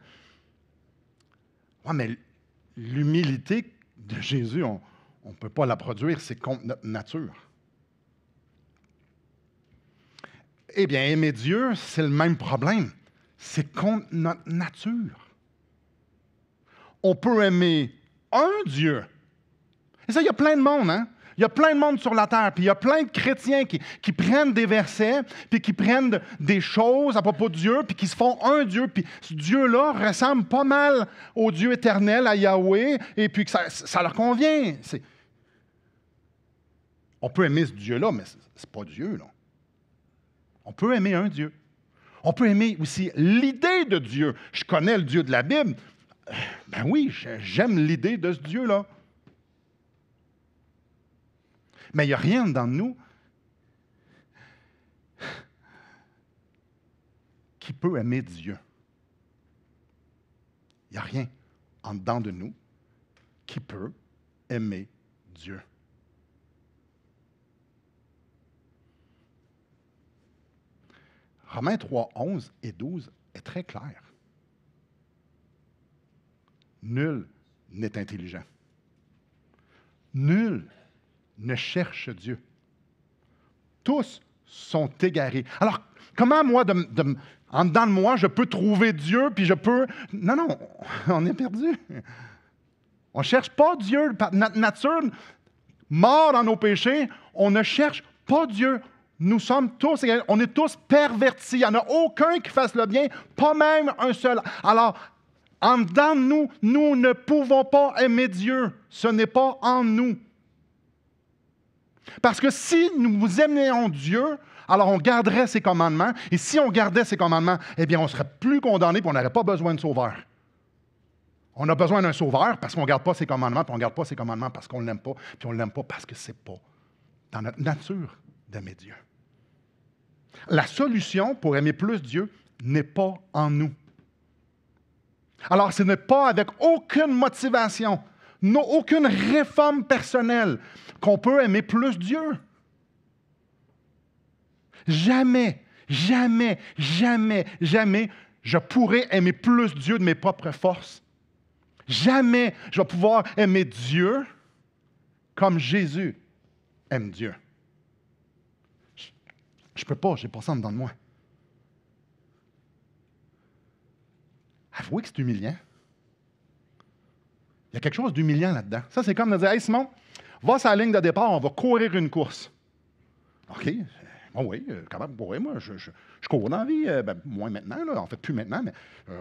mais l'humilité de Jésus, on ne peut pas la produire, c'est contre notre nature. Eh bien, aimer Dieu, c'est le même problème. C'est contre notre nature. On peut aimer un Dieu. Et ça, il y a plein de monde, hein? Il y a plein de monde sur la terre, puis il y a plein de chrétiens qui prennent des versets, puis qui prennent des choses à propos de Dieu, puis qui se font un Dieu, puis ce Dieu-là ressemble pas mal au Dieu éternel, à Yahweh, et puis que ça leur convient. On peut aimer ce Dieu-là, mais c'est pas Dieu, là. On peut aimer un Dieu. On peut aimer aussi l'idée de Dieu. Je connais le Dieu de la Bible. Ben oui, j'aime l'idée de ce Dieu-là. Mais il n'y a rien dans nous qui peut aimer Dieu. Il n'y a rien en dedans de nous qui peut aimer Dieu. Romains 3, 11 et 12 est très clair. Nul n'est intelligent. Nul ne cherche Dieu. Tous sont égarés. Alors, comment moi, en dedans de moi, je peux trouver Dieu, puis je peux... Non, on est perdu. On ne cherche pas Dieu. Notre nature, mort dans nos péchés, on ne cherche pas Dieu. Nous sommes tous égarés. On est tous pervertis. Il n'y en a aucun qui fasse le bien, pas même un seul. Alors, en dedans de nous, nous ne pouvons pas aimer Dieu. Ce n'est pas en nous. Parce que si nous aimions Dieu, alors on garderait ses commandements. Et si on gardait ses commandements, eh bien, on ne serait plus condamné et on n'aurait pas besoin de sauveur. On a besoin d'un sauveur parce qu'on ne garde pas ses commandements, puis on ne garde pas ses commandements parce qu'on ne l'aime pas, puis on ne l'aime pas parce que ce n'est pas dans notre nature d'aimer Dieu. La solution pour aimer plus Dieu n'est pas en nous. Alors, ce n'est pas avec aucune motivation, aucune réforme personnelle qu'on peut aimer plus Dieu. Jamais, jamais, jamais, jamais je pourrai aimer plus Dieu de mes propres forces. Jamais je vais pouvoir aimer Dieu comme Jésus aime Dieu. Je ne peux pas, je n'ai pas ça dedans de moi. Avouez que c'est humiliant. Il y a quelque chose d'humiliant là-dedans. Ça, c'est comme de dire, « Hey Simon, va sur la ligne de départ, on va courir une course. » OK. Oh oui, quand même, oui, moi, je cours dans la vie, moins maintenant, là, en fait, plus maintenant, mais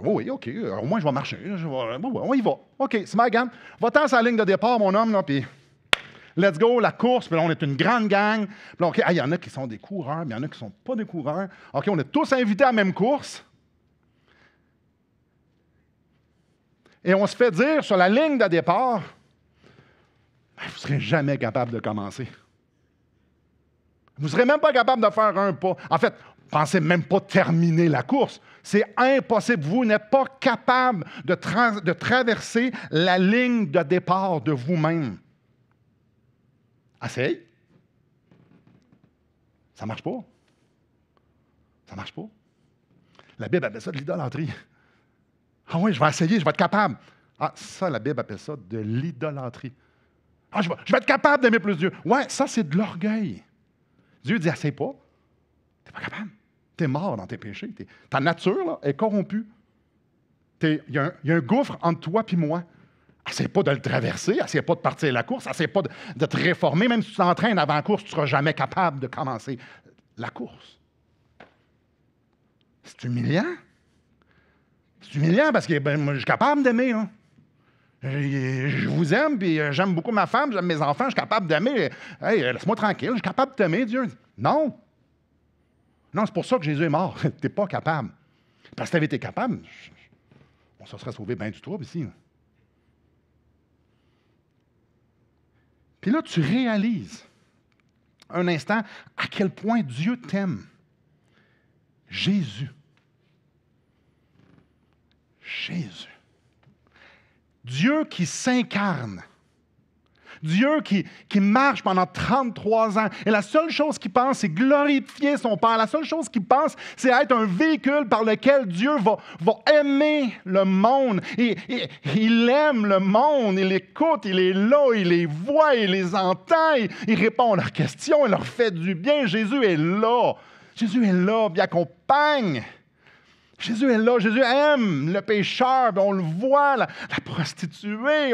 oui, OK, au moins, je vais marcher, on y va. OK, c'est ma gang. Va-t'en sur la ligne de départ, mon homme, là, puis let's go, la course, puis là, on est une grande gang. Puis là, OK, il y en a qui sont des coureurs, mais il y en a qui ne sont pas des coureurs. OK, on est tous invités à la même course. Et on se fait dire sur la ligne de départ, vous ne serez jamais capable de commencer. Vous ne serez même pas capable de faire un pas. En fait, pensez même pas terminer la course. C'est impossible. Vous n'êtes pas capable de traverser la ligne de départ de vous-même. Essaye. Ça ne marche pas. Ça ne marche pas. La Bible appelle ça de l'idolâtrie. Ah oui, je vais essayer, je vais être capable. Ah, ça, la Bible appelle ça de l'idolâtrie. Ah, je vais être capable d'aimer plus Dieu. Ouais, ça, c'est de l'orgueil. Dieu dit, essaye pas. Tu n'es pas capable. Tu es mort dans tes péchés. Ta nature là, est corrompue. Il y a un gouffre entre toi et moi. Essaye pas de le traverser. Essaye pas de partir la course. Essaye pas de te réformer. Même si tu t'entraînes avant la course, tu ne seras jamais capable de commencer la course. C'est humiliant. C'est humiliant parce que moi, je suis capable d'aimer. Hein. Je vous aime, puis j'aime beaucoup ma femme, j'aime mes enfants, je suis capable d'aimer. Hey, laisse-moi tranquille, je suis capable de t'aimer, Dieu. Non. Non, c'est pour ça que Jésus est mort. Tu n'es pas capable. Parce que si tu avais été capable, on se serait sauvé bien du trouble ici. Puis là, tu réalises un instant à quel point Dieu t'aime. Jésus. Jésus. Dieu qui s'incarne. Dieu qui marche pendant 33 ans. Et la seule chose qu'il pense, c'est glorifier son Père. La seule chose qu'il pense, c'est être un véhicule par lequel Dieu va aimer le monde. Et il aime le monde, il l'écoute, il est là, il les voit, il les entend, il répond à leurs questions, il leur fait du bien. Jésus est là. Jésus est là, puis il accompagne. Jésus est là, Jésus aime le pécheur, on le voit, la prostituée,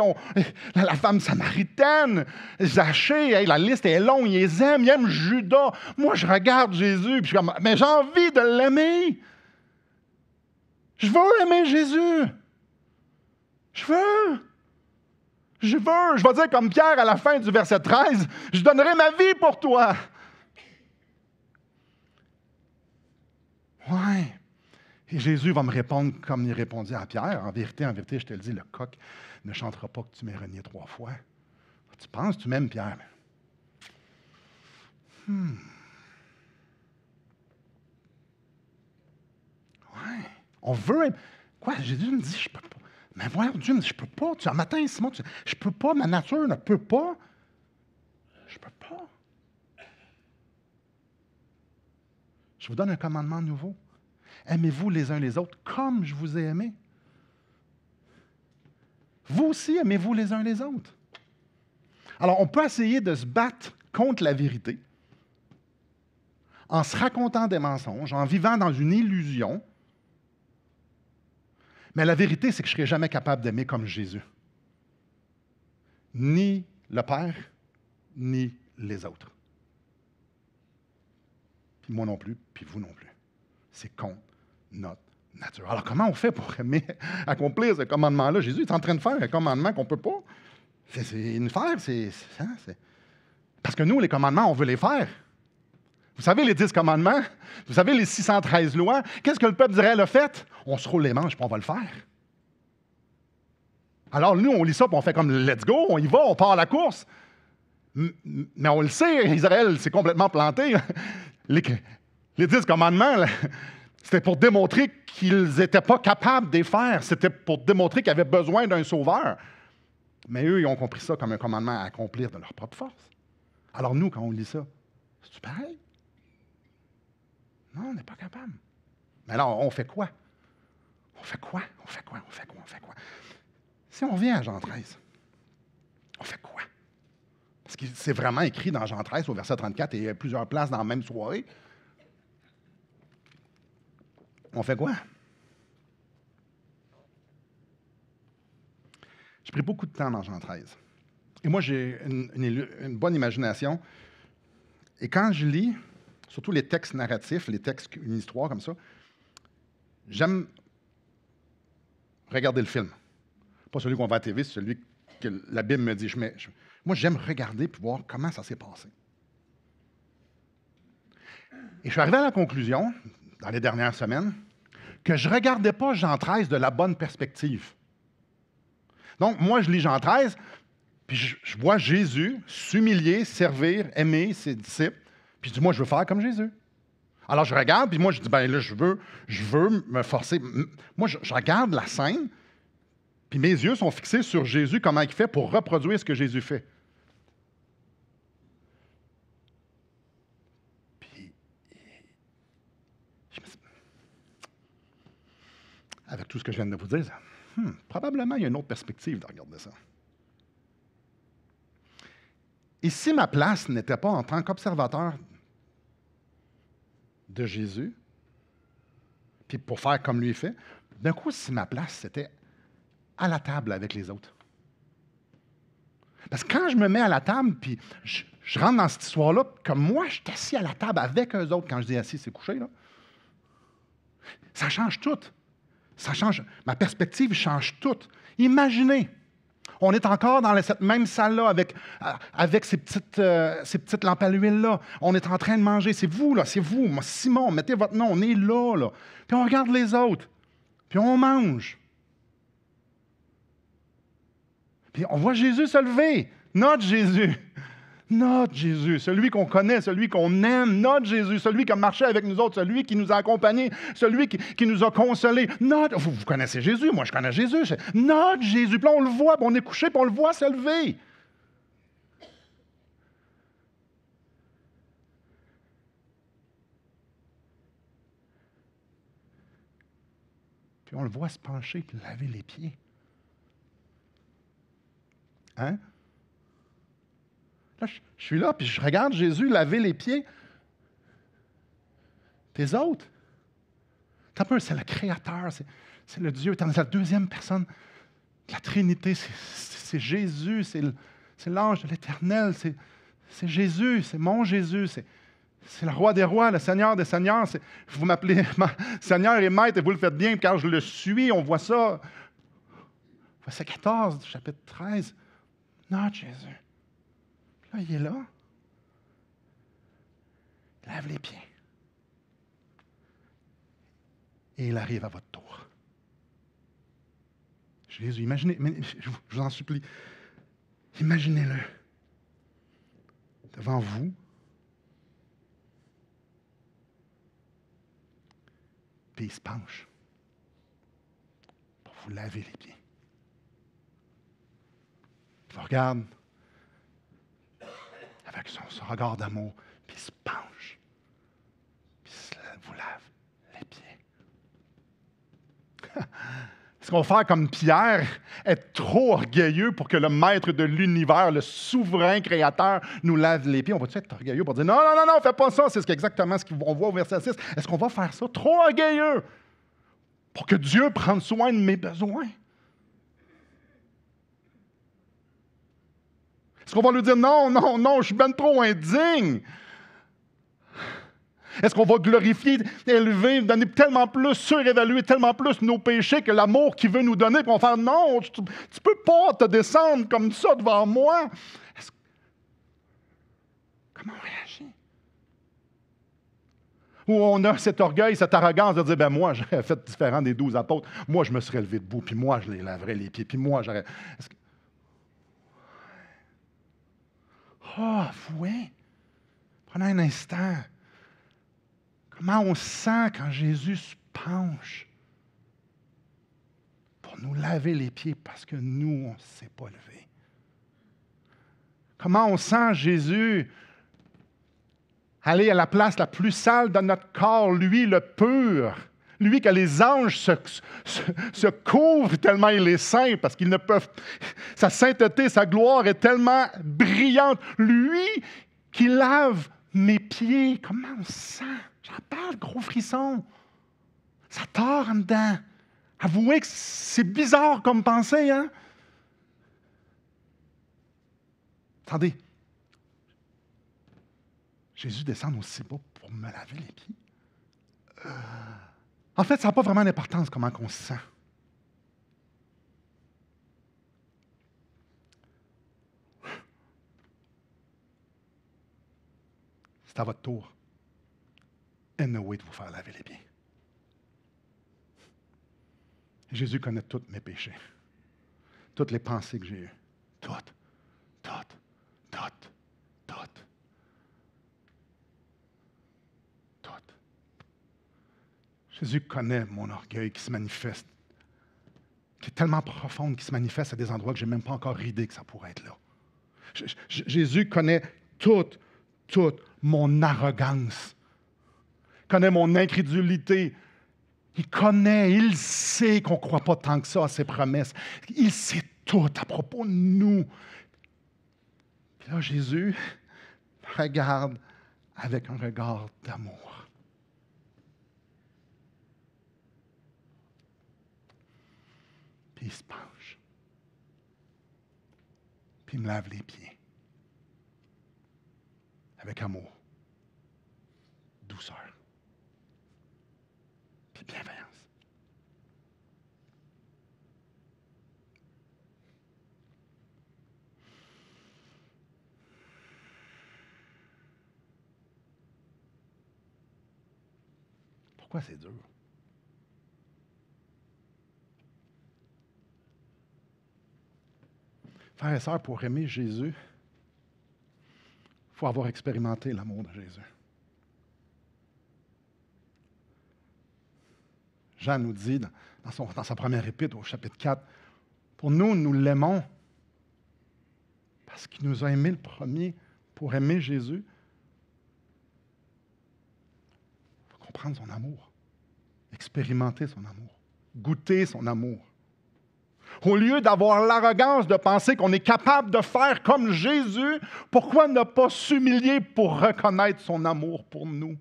la femme samaritaine, Zachée, hey, la liste est longue, il les aime, il aime Judas. Moi, je regarde Jésus, puis je suis comme, mais j'ai envie de l'aimer. Je veux aimer Jésus. Je vais dire comme Pierre à la fin du verset 13, je donnerai ma vie pour toi. Ouais. Et Jésus va me répondre comme il répondit à Pierre. En vérité, je te le dis, le coq ne chantera pas que tu m'aies renié 3 fois. Tu penses, tu m'aimes, Pierre? Ouais. On veut... Quoi? Jésus me dit, je peux pas. Mais voyons, Dieu me dit, je peux pas. Un matin, Simon, je peux pas, ma nature ne peut pas. Je peux pas. Je vous donne un commandement nouveau. Aimez-vous les uns les autres comme je vous ai aimé. Vous aussi, aimez-vous les uns les autres. Alors, on peut essayer de se battre contre la vérité en se racontant des mensonges, en vivant dans une illusion. Mais la vérité, c'est que je ne serai jamais capable d'aimer comme Jésus. Ni le Père, ni les autres. Puis moi non plus, puis vous non plus. C'est contre notre nature. Alors, comment on fait pour aimer, accomplir ce commandement-là? Jésus est en train de faire un commandement qu'on ne peut pas. C'est une faire, c'est... Parce que nous, les commandements, on veut les faire. Vous savez les 10 commandements? Vous savez les 613 lois? Qu'est-ce que le peuple d'Israël a fait? On se roule les manches puis on va le faire. Alors nous, on lit ça puis on fait comme « let's go », on y va, on part à la course. Mais on le sait, Israël s'est complètement planté. Les 10 commandements, là, c'était pour démontrer qu'ils n'étaient pas capables de les faire. C'était pour démontrer qu'ils avaient besoin d'un sauveur. Mais eux, ils ont compris ça comme un commandement à accomplir de leur propre force. Alors nous, quand on lit ça, c'est pareil? Non, on n'est pas capable. Mais alors, on fait quoi? On fait quoi? On fait quoi? On fait quoi? On fait quoi? Si on vient à Jean 13, on fait quoi? Parce que c'est vraiment écrit dans Jean 13, au verset 34, et plusieurs places dans la même soirée. On fait quoi? J'ai pris beaucoup de temps dans Jean 13. Et moi, j'ai une bonne imagination. Et quand je lis, surtout les textes narratifs, les textes, une histoire comme ça, j'aime regarder le film. Pas celui qu'on voit à la TV, c'est celui que la Bible me dit. Moi, j'aime regarder et voir comment ça s'est passé. Et je suis arrivé à la conclusion, dans les dernières semaines, que je ne regardais pas Jean 13 de la bonne perspective. Donc, moi, je lis Jean 13, puis je vois Jésus s'humilier, servir, aimer ses disciples, puis je dis, moi, je veux faire comme Jésus. Alors, je regarde, puis moi, je dis, ben là, je veux me forcer. Moi, je regarde la scène, puis mes yeux sont fixés sur Jésus, comment il fait pour reproduire ce que Jésus fait. Puis, avec tout ce que je viens de vous dire, probablement, il y a une autre perspective de regarder ça. Et si ma place n'était pas en tant qu'observateur de Jésus, puis pour faire comme lui fait, d'un coup, si ma place, c'était à la table avec les autres. Parce que quand je me mets à la table, puis je rentre dans cette histoire-là, comme moi, je suis assis à la table avec eux autres, quand je dis assis, c'est couché, là. Ça change tout. Ça change, ma perspective change tout. Imaginez, on est encore dans cette même salle-là avec ces petites lampes à l'huile-là. On est en train de manger. C'est vous, là, c'est vous. Moi, Simon, mettez votre nom, on est là, là. Puis on regarde les autres. Puis on mange. Puis on voit Jésus se lever. Notre Jésus. Notre Jésus, celui qu'on connaît, celui qu'on aime, notre Jésus, celui qui a marché avec nous autres, celui qui nous a accompagnés, celui qui nous a consolés. Vous connaissez Jésus, moi je connais Jésus. Notre Jésus, puis là on le voit, puis on est couché, puis on le voit se lever. Puis on le voit se pencher, puis laver les pieds. Hein? Là, je suis là, puis je regarde Jésus laver les pieds. Tes autres. C'est le Créateur, c'est le Dieu. Dans la deuxième personne de la Trinité, c'est Jésus, c'est l'ange de l'Éternel, c'est Jésus, c'est mon Jésus, c'est le roi des rois, le Seigneur des seigneurs. Vous m'appelez Seigneur et Maître, et vous le faites bien, car je le suis. On voit ça. Verset 14, chapitre 13. Notre Jésus. Là, il est là. Il lave les pieds. Et il arrive à votre tour. Jésus, imaginez, je vous en supplie, imaginez-le devant vous. Puis il se penche pour vous laver les pieds. Il vous regarde avec son regard d'amour, puis il se penche, puis il vous lave les pieds. Est-ce qu'on va faire comme Pierre, être trop orgueilleux pour que le maître de l'univers, le souverain créateur, nous lave les pieds? On va-tu être orgueilleux pour dire non, non, non, non, fais pas ça, c'est exactement ce qu'on voit au verset 6. Est-ce qu'on va faire ça? Trop orgueilleux pour que Dieu prenne soin de mes besoins? Est-ce qu'on va lui dire non, non, non, je suis ben trop indigne? Est-ce qu'on va glorifier, élever, donner tellement plus, surévaluer tellement plus nos péchés que l'amour qu'il veut nous donner, puis on va faire non, tu ne peux pas te descendre comme ça devant moi? Comment on réagit? où on a cet orgueil, cette arrogance de dire, ben moi, j'aurais fait différent des 12 apôtres. Moi, je me serais levé debout, puis moi, je les laverais les pieds, puis moi, j'aurais... Oui. Prenez un instant. Comment on sent quand Jésus se penche pour nous laver les pieds parce que nous, on ne s'est pas levé. Comment on sent Jésus aller à la place la plus sale de notre corps, lui le pur, lui que les anges se couvrent tellement il est saint, parce qu'ils ne peuvent... Sa sainteté, sa gloire est tellement brillante. Lui qui lave mes pieds, comment on se sent? J'en parle, gros frisson. Ça tord en dedans. Avouez que c'est bizarre comme pensée, hein? Attendez. Jésus descend aussi bas pour me laver les pieds. En fait, ça n'a pas vraiment d'importance comment on se sent. C'est à votre tour. Anyway de vous faire laver les pieds. Jésus connaît tous mes péchés. Toutes les pensées que j'ai eues. Toutes. Jésus connaît mon orgueil qui se manifeste, qui est tellement profonde, qui se manifeste à des endroits que je n'ai même pas encore idée que ça pourrait être là. Jésus connaît toute mon arrogance, connaît mon incrédulité. Il sait qu'on ne croit pas tant que ça à ses promesses. Il sait tout à propos de nous. Puis là, Jésus regarde avec un regard d'amour. Puis il se penche. Puis il me lave les pieds. Avec amour, douceur, puis bienveillance. Pourquoi c'est dur? Frères et sœurs, pour aimer Jésus, il faut avoir expérimenté l'amour de Jésus. Jean nous dit dans sa première épître au chapitre 4, pour nous l'aimons parce qu'il nous a aimés le premier. Pour aimer Jésus, il faut comprendre son amour, expérimenter son amour, goûter son amour. Au lieu d'avoir l'arrogance de penser qu'on est capable de faire comme Jésus, pourquoi ne pas s'humilier pour reconnaître son amour pour nous?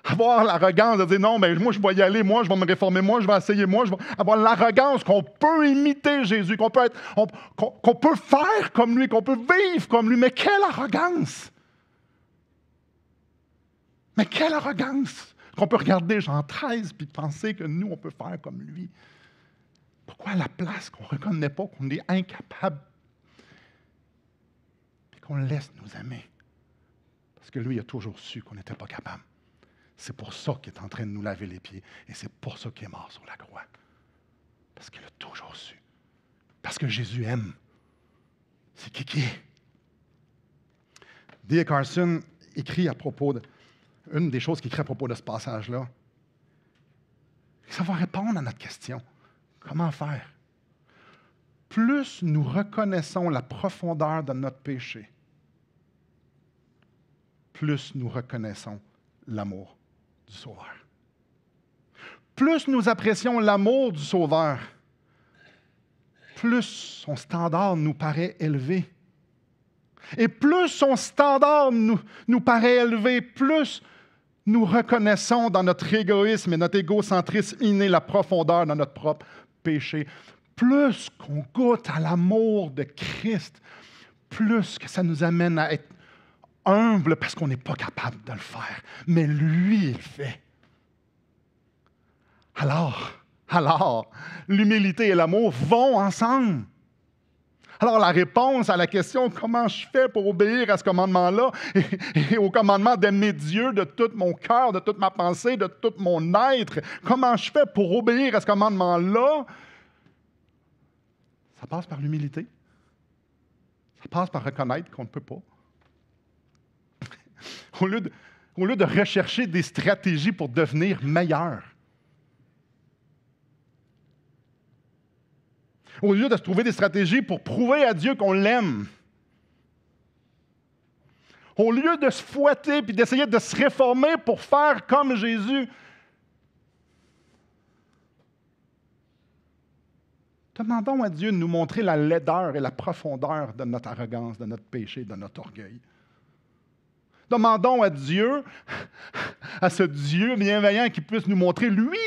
Avoir l'arrogance de dire non, mais moi je vais y aller, moi je vais me réformer, moi je vais essayer, moi je vais avoir l'arrogance qu'on peut imiter Jésus, qu'on peut faire comme lui, qu'on peut vivre comme lui. Mais quelle arrogance! Mais quelle arrogance! Qu'on peut regarder Jean 13 puis penser que nous, on peut faire comme lui. Pourquoi à la place qu'on ne reconnaît pas, qu'on est incapable, puis qu'on le laisse nous aimer? Parce que lui, il a toujours su qu'on n'était pas capable. C'est pour ça qu'il est en train de nous laver les pieds. Et c'est pour ça qu'il est mort sur la croix. Parce qu'il a toujours su. Parce que Jésus aime. C'est qui est. D.A. Carson écrit à propos de... Une des choses qu'il écrit à propos de ce passage-là, ça va répondre à notre question. Comment faire? Plus nous reconnaissons la profondeur de notre péché, plus nous reconnaissons l'amour du Sauveur. Plus nous apprécions l'amour du Sauveur, plus son standard nous paraît élevé. Et plus son standard nous paraît élevé, plus nous reconnaissons dans notre égoïsme et notre égocentrisme inné la profondeur de notre propre péché. Plus qu'on goûte à l'amour de Christ, plus que ça nous amène à être humble parce qu'on n'est pas capable de le faire. Mais lui, il le fait. Alors, l'humilité et l'amour vont ensemble. Alors la réponse à la question « Comment je fais pour obéir à ce commandement-là » et au commandement d'aimer Dieu de tout mon cœur, de toute ma pensée, de tout mon être, comment je fais pour obéir à ce commandement-là? Ça passe par l'humilité. Ça passe par reconnaître qu'on ne peut pas. Au lieu de rechercher des stratégies pour devenir meilleur, au lieu de se trouver des stratégies pour prouver à Dieu qu'on l'aime, au lieu de se fouetter et d'essayer de se réformer pour faire comme Jésus, demandons à Dieu de nous montrer la laideur et la profondeur de notre arrogance, de notre péché, de notre orgueil. Demandons à Dieu, à ce Dieu bienveillant qui puisse nous montrer, lui,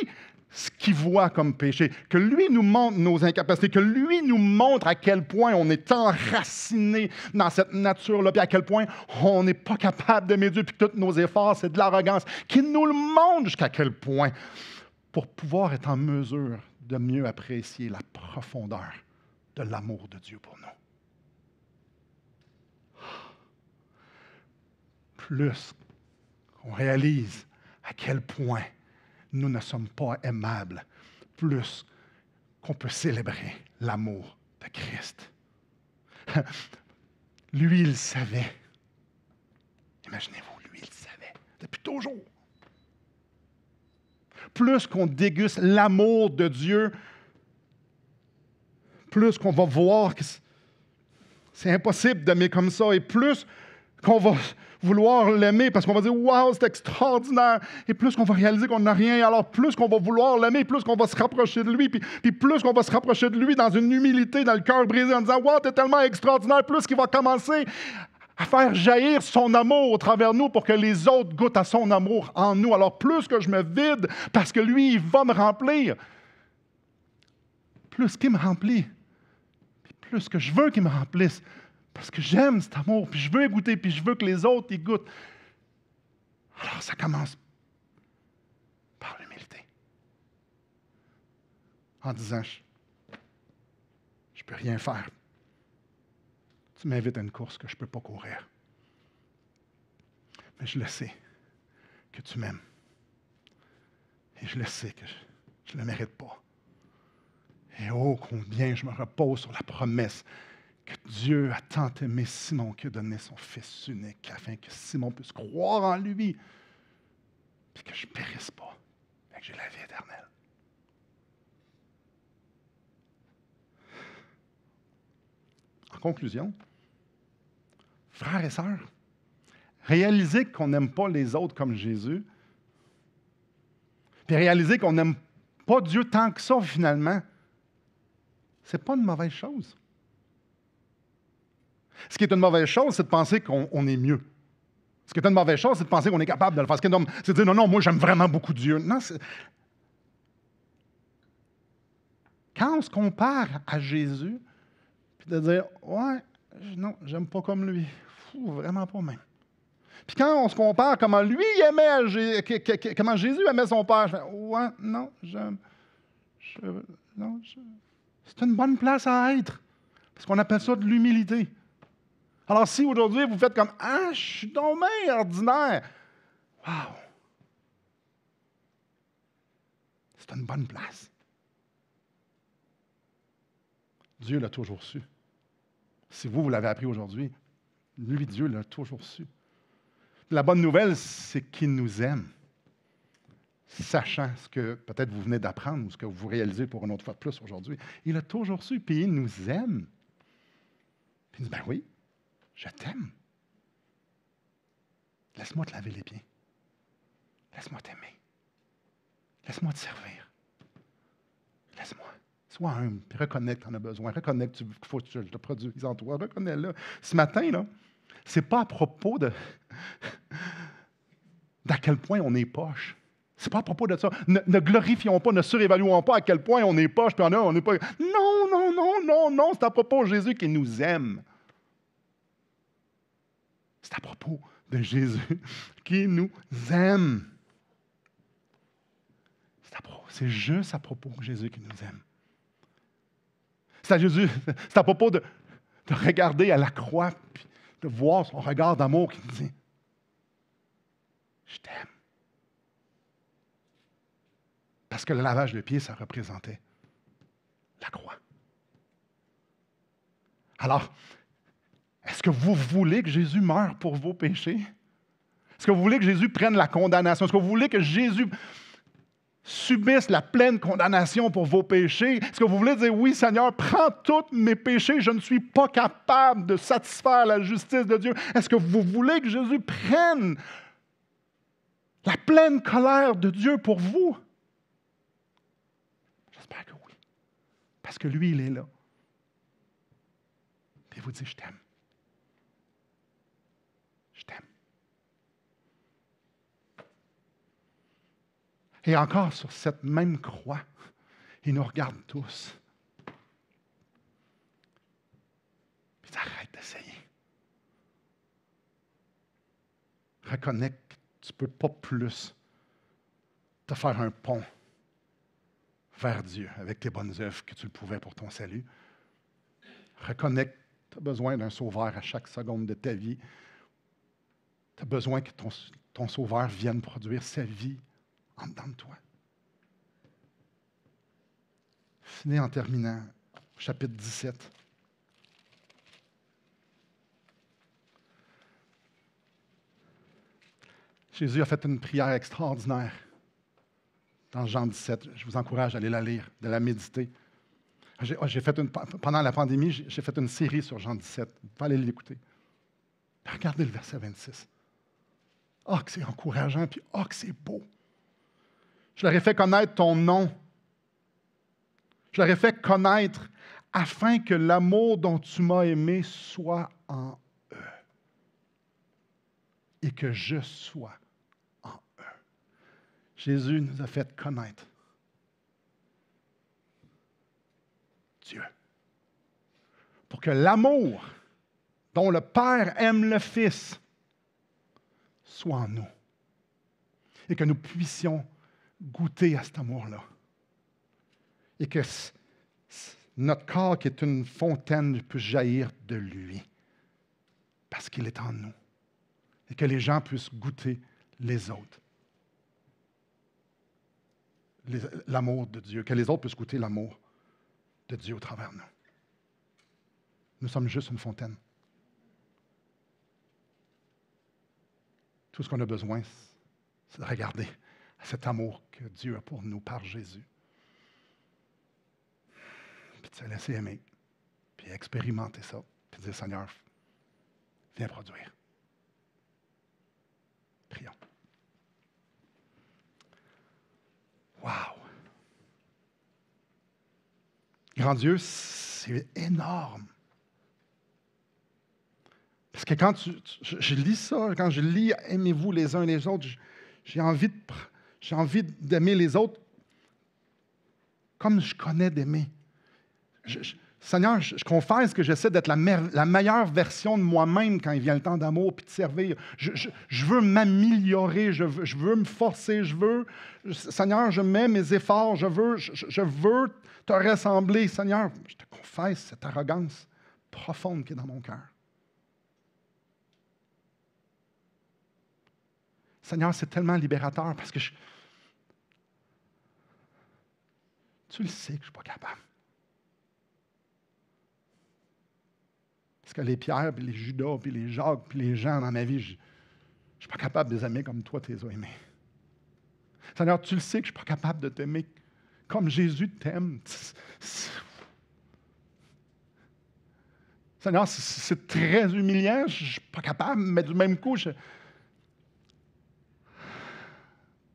ce qu'il voit comme péché, que lui nous montre nos incapacités, que lui nous montre à quel point on est enraciné dans cette nature-là, puis à quel point on n'est pas capable d'aimer Dieu, puis que tous nos efforts, c'est de l'arrogance, qu'il nous le montre jusqu'à quel point, pour pouvoir être en mesure de mieux apprécier la profondeur de l'amour de Dieu pour nous. Plus on réalise à quel point nous ne sommes pas aimables, plus qu'on peut célébrer l'amour de Christ. Lui, il savait. Imaginez-vous, lui, il savait, depuis toujours. Plus qu'on déguste l'amour de Dieu, plus qu'on va voir que c'est impossible d'aimer comme ça, et plus qu'on va vouloir l'aimer parce qu'on va dire « Wow, c'est extraordinaire », et plus qu'on va réaliser qu'on n'a rien, alors plus qu'on va vouloir l'aimer, plus qu'on va se rapprocher de lui, puis plus qu'on va se rapprocher de lui dans une humilité, dans le cœur brisé, en disant « Wow, t'es tellement extraordinaire », plus qu'il va commencer à faire jaillir son amour au travers de nous pour que les autres goûtent à son amour en nous. Alors plus que je me vide, parce que lui, il va me remplir, plus qu'il me remplit, puis plus que je veux qu'il me remplisse, parce que j'aime cet amour, puis je veux goûter, puis je veux que les autres y goûtent. Alors ça commence par l'humilité. En disant, je ne peux rien faire. Tu m'invites à une course que je ne peux pas courir. Mais je le sais que tu m'aimes. Et je le sais que je ne le mérite pas. Et oh, combien je me repose sur la promesse que Dieu a tant aimé Simon qu'il a donné son Fils unique afin que Simon puisse croire en lui et que je ne périsse pas, mais que j'ai la vie éternelle. En conclusion, frères et sœurs, réaliser qu'on n'aime pas les autres comme Jésus, puis réaliser qu'on n'aime pas Dieu tant que ça finalement, c'est pas une mauvaise chose. Ce qui est une mauvaise chose, c'est de penser qu'on est mieux. Ce qui est une mauvaise chose, c'est de penser qu'on est capable de le faire. C'est de dire, non, moi, j'aime vraiment beaucoup Dieu. Non, quand on se compare à Jésus, puis de dire, ouais, non, j'aime pas comme lui. Vraiment pas même. Puis quand on se compare comment lui aimait, comment Jésus aimait son Père, je fais, ouais, non, c'est une bonne place à être. Parce qu'on appelle ça de l'humilité. Alors, si aujourd'hui, vous faites comme « Ah, je suis donc bien ordinaire », wow! C'est une bonne place. Dieu l'a toujours su. Si vous l'avez appris aujourd'hui, lui, Dieu l'a toujours su. La bonne nouvelle, c'est qu'il nous aime. Sachant ce que peut-être vous venez d'apprendre ou ce que vous réalisez pour une autre fois de plus aujourd'hui. Il a toujours su, puis il nous aime. Puis il dit « Ben oui, je t'aime. Laisse-moi te laver les pieds. Laisse-moi t'aimer. Laisse-moi te servir. Laisse-moi. Sois humble, puis reconnais que tu en as besoin. Reconnais qu'il faut que je te produise en toi. Reconnais-le. Ce matin, là, c'est pas à propos d'à quel point on est poche. C'est pas à propos de ça. Ne glorifions pas, ne surévaluons pas à quel point on est poche, puis on n'est pas... Non, non, non, non, non. C'est à propos de Jésus qui nous aime. C'est à propos de Jésus qui nous aime. C'est juste à propos de Jésus qui nous aime. C'est à propos de regarder à la croix, puis de voir son regard d'amour qui nous dit « Je t'aime ». Parce que le lavage de pieds, ça représentait la croix. Alors, est-ce que vous voulez que Jésus meure pour vos péchés? Est-ce que vous voulez que Jésus prenne la condamnation? Est-ce que vous voulez que Jésus subisse la pleine condamnation pour vos péchés? Est-ce que vous voulez dire, oui, Seigneur, prends tous mes péchés, je ne suis pas capable de satisfaire la justice de Dieu? Est-ce que vous voulez que Jésus prenne la pleine colère de Dieu pour vous? J'espère que oui. Parce que lui, il est là. Et il vous dit, je t'aime. Je t'aime. Et encore sur cette même croix, il nous regarde tous. Puis arrête d'essayer. Reconnais que tu ne peux pas plus te faire un pont vers Dieu avec tes bonnes œuvres que tu le pouvais pour ton salut. Reconnais que tu as besoin d'un sauveur à chaque seconde de ta vie. Tu as besoin que ton sauveur vienne produire sa vie en dedans de toi. Finis en terminant, chapitre 17. Jésus a fait une prière extraordinaire dans Jean 17. Je vous encourage à aller la lire, de la méditer. Pendant la pandémie, j'ai fait une série sur Jean 17. Vous pouvez aller l'écouter. Regardez le verset 26. Ah, que c'est encourageant, puis ah, que c'est beau. Je leur ai fait connaître ton nom. Je leur ai fait connaître afin que l'amour dont tu m'as aimé soit en eux et que je sois en eux. Jésus nous a fait connaître Dieu. Pour que l'amour dont le Père aime le Fils soit en nous et que nous puissions goûter à cet amour-là. Et que notre corps, qui est une fontaine, puisse jaillir de lui. Parce qu'il est en nous. Et que les gens puissent goûter les autres. L'amour de Dieu. Que les autres puissent goûter l'amour de Dieu au travers de nous. Nous sommes juste une fontaine. Tout ce qu'on a besoin, c'est de regarder à cet amour que Dieu a pour nous par Jésus. Puis de se laisser aimer, puis expérimenter ça, puis dire, Seigneur, viens produire. Prions. Wow! Grand Dieu, c'est énorme. Parce que quand je lis ça, quand je lis « Aimez-vous les uns les autres », j'ai envie d'aimer les autres comme je connais d'aimer. Seigneur, je confesse que j'essaie d'être la meilleure version de moi-même quand il vient le temps d'amour et de servir. Je veux m'améliorer, je veux me forcer, Seigneur, je mets mes efforts, je veux te ressembler. Seigneur, je te confesse cette arrogance profonde qui est dans mon cœur. Seigneur, c'est tellement libérateur parce que tu le sais que je ne suis pas capable. Parce que les Pierre, puis les Judas, puis les Jacques, puis les gens dans ma vie, je ne suis pas capable de les aimer comme toi, tu les as aimés. Seigneur, tu le sais que je ne suis pas capable de t'aimer comme Jésus t'aime. Seigneur, c'est très humiliant, je ne suis pas capable, mais du même coup,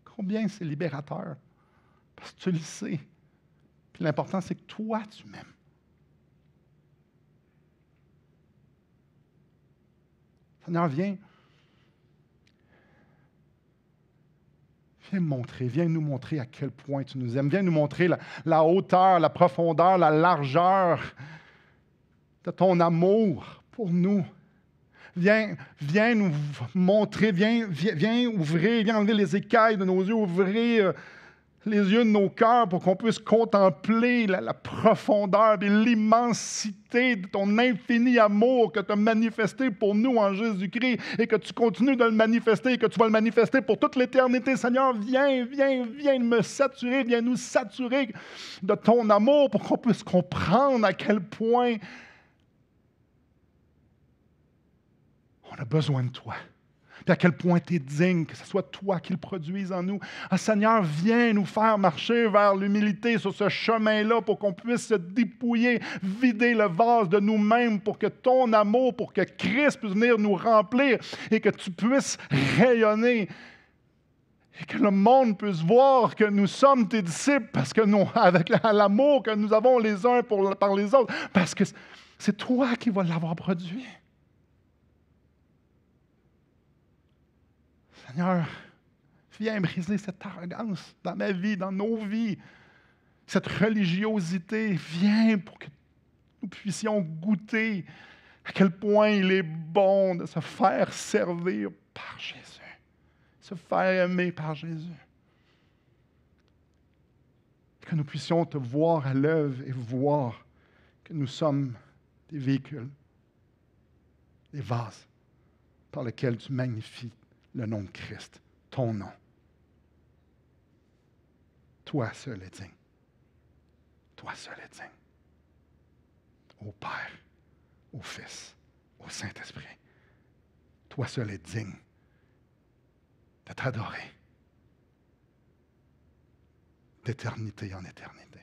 combien c'est libérateur? Parce que tu le sais. Puis l'important, c'est que toi, tu m'aimes. Seigneur, viens nous montrer à quel point tu nous aimes. Viens nous montrer la hauteur, la profondeur, la largeur de ton amour pour nous. Viens nous montrer, viens ouvrir, viens enlever les écailles de nos yeux, ouvrir les yeux de nos cœurs pour qu'on puisse contempler la profondeur et l'immensité de ton infini amour que tu as manifesté pour nous en Jésus-Christ et que tu continues de le manifester et que tu vas le manifester pour toute l'éternité. Seigneur, viens me saturer, viens nous saturer de ton amour pour qu'on puisse comprendre à quel point on a besoin de toi. Puis à quel point tu es digne, que ce soit toi qui le produise en nous. Ah, Seigneur, viens nous faire marcher vers l'humilité sur ce chemin-là pour qu'on puisse se dépouiller, vider le vase de nous-mêmes pour que ton amour, pour que Christ puisse venir nous remplir et que tu puisses rayonner. Et que le monde puisse voir que nous sommes tes disciples parce que nous, avec l'amour que nous avons les uns par les autres, parce que c'est toi qui vas l'avoir produit. Seigneur, viens briser cette arrogance dans ma vie, dans nos vies, cette religiosité. Viens pour que nous puissions goûter à quel point il est bon de se faire servir par Jésus, se faire aimer par Jésus. Que nous puissions te voir à l'œuvre et voir que nous sommes des véhicules, des vases par lesquels tu magnifies le nom de Christ, ton nom. Toi seul est digne. Toi seul est digne. Au Père, au Fils, au Saint-Esprit. Toi seul est digne de t'adorer d'éternité en éternité.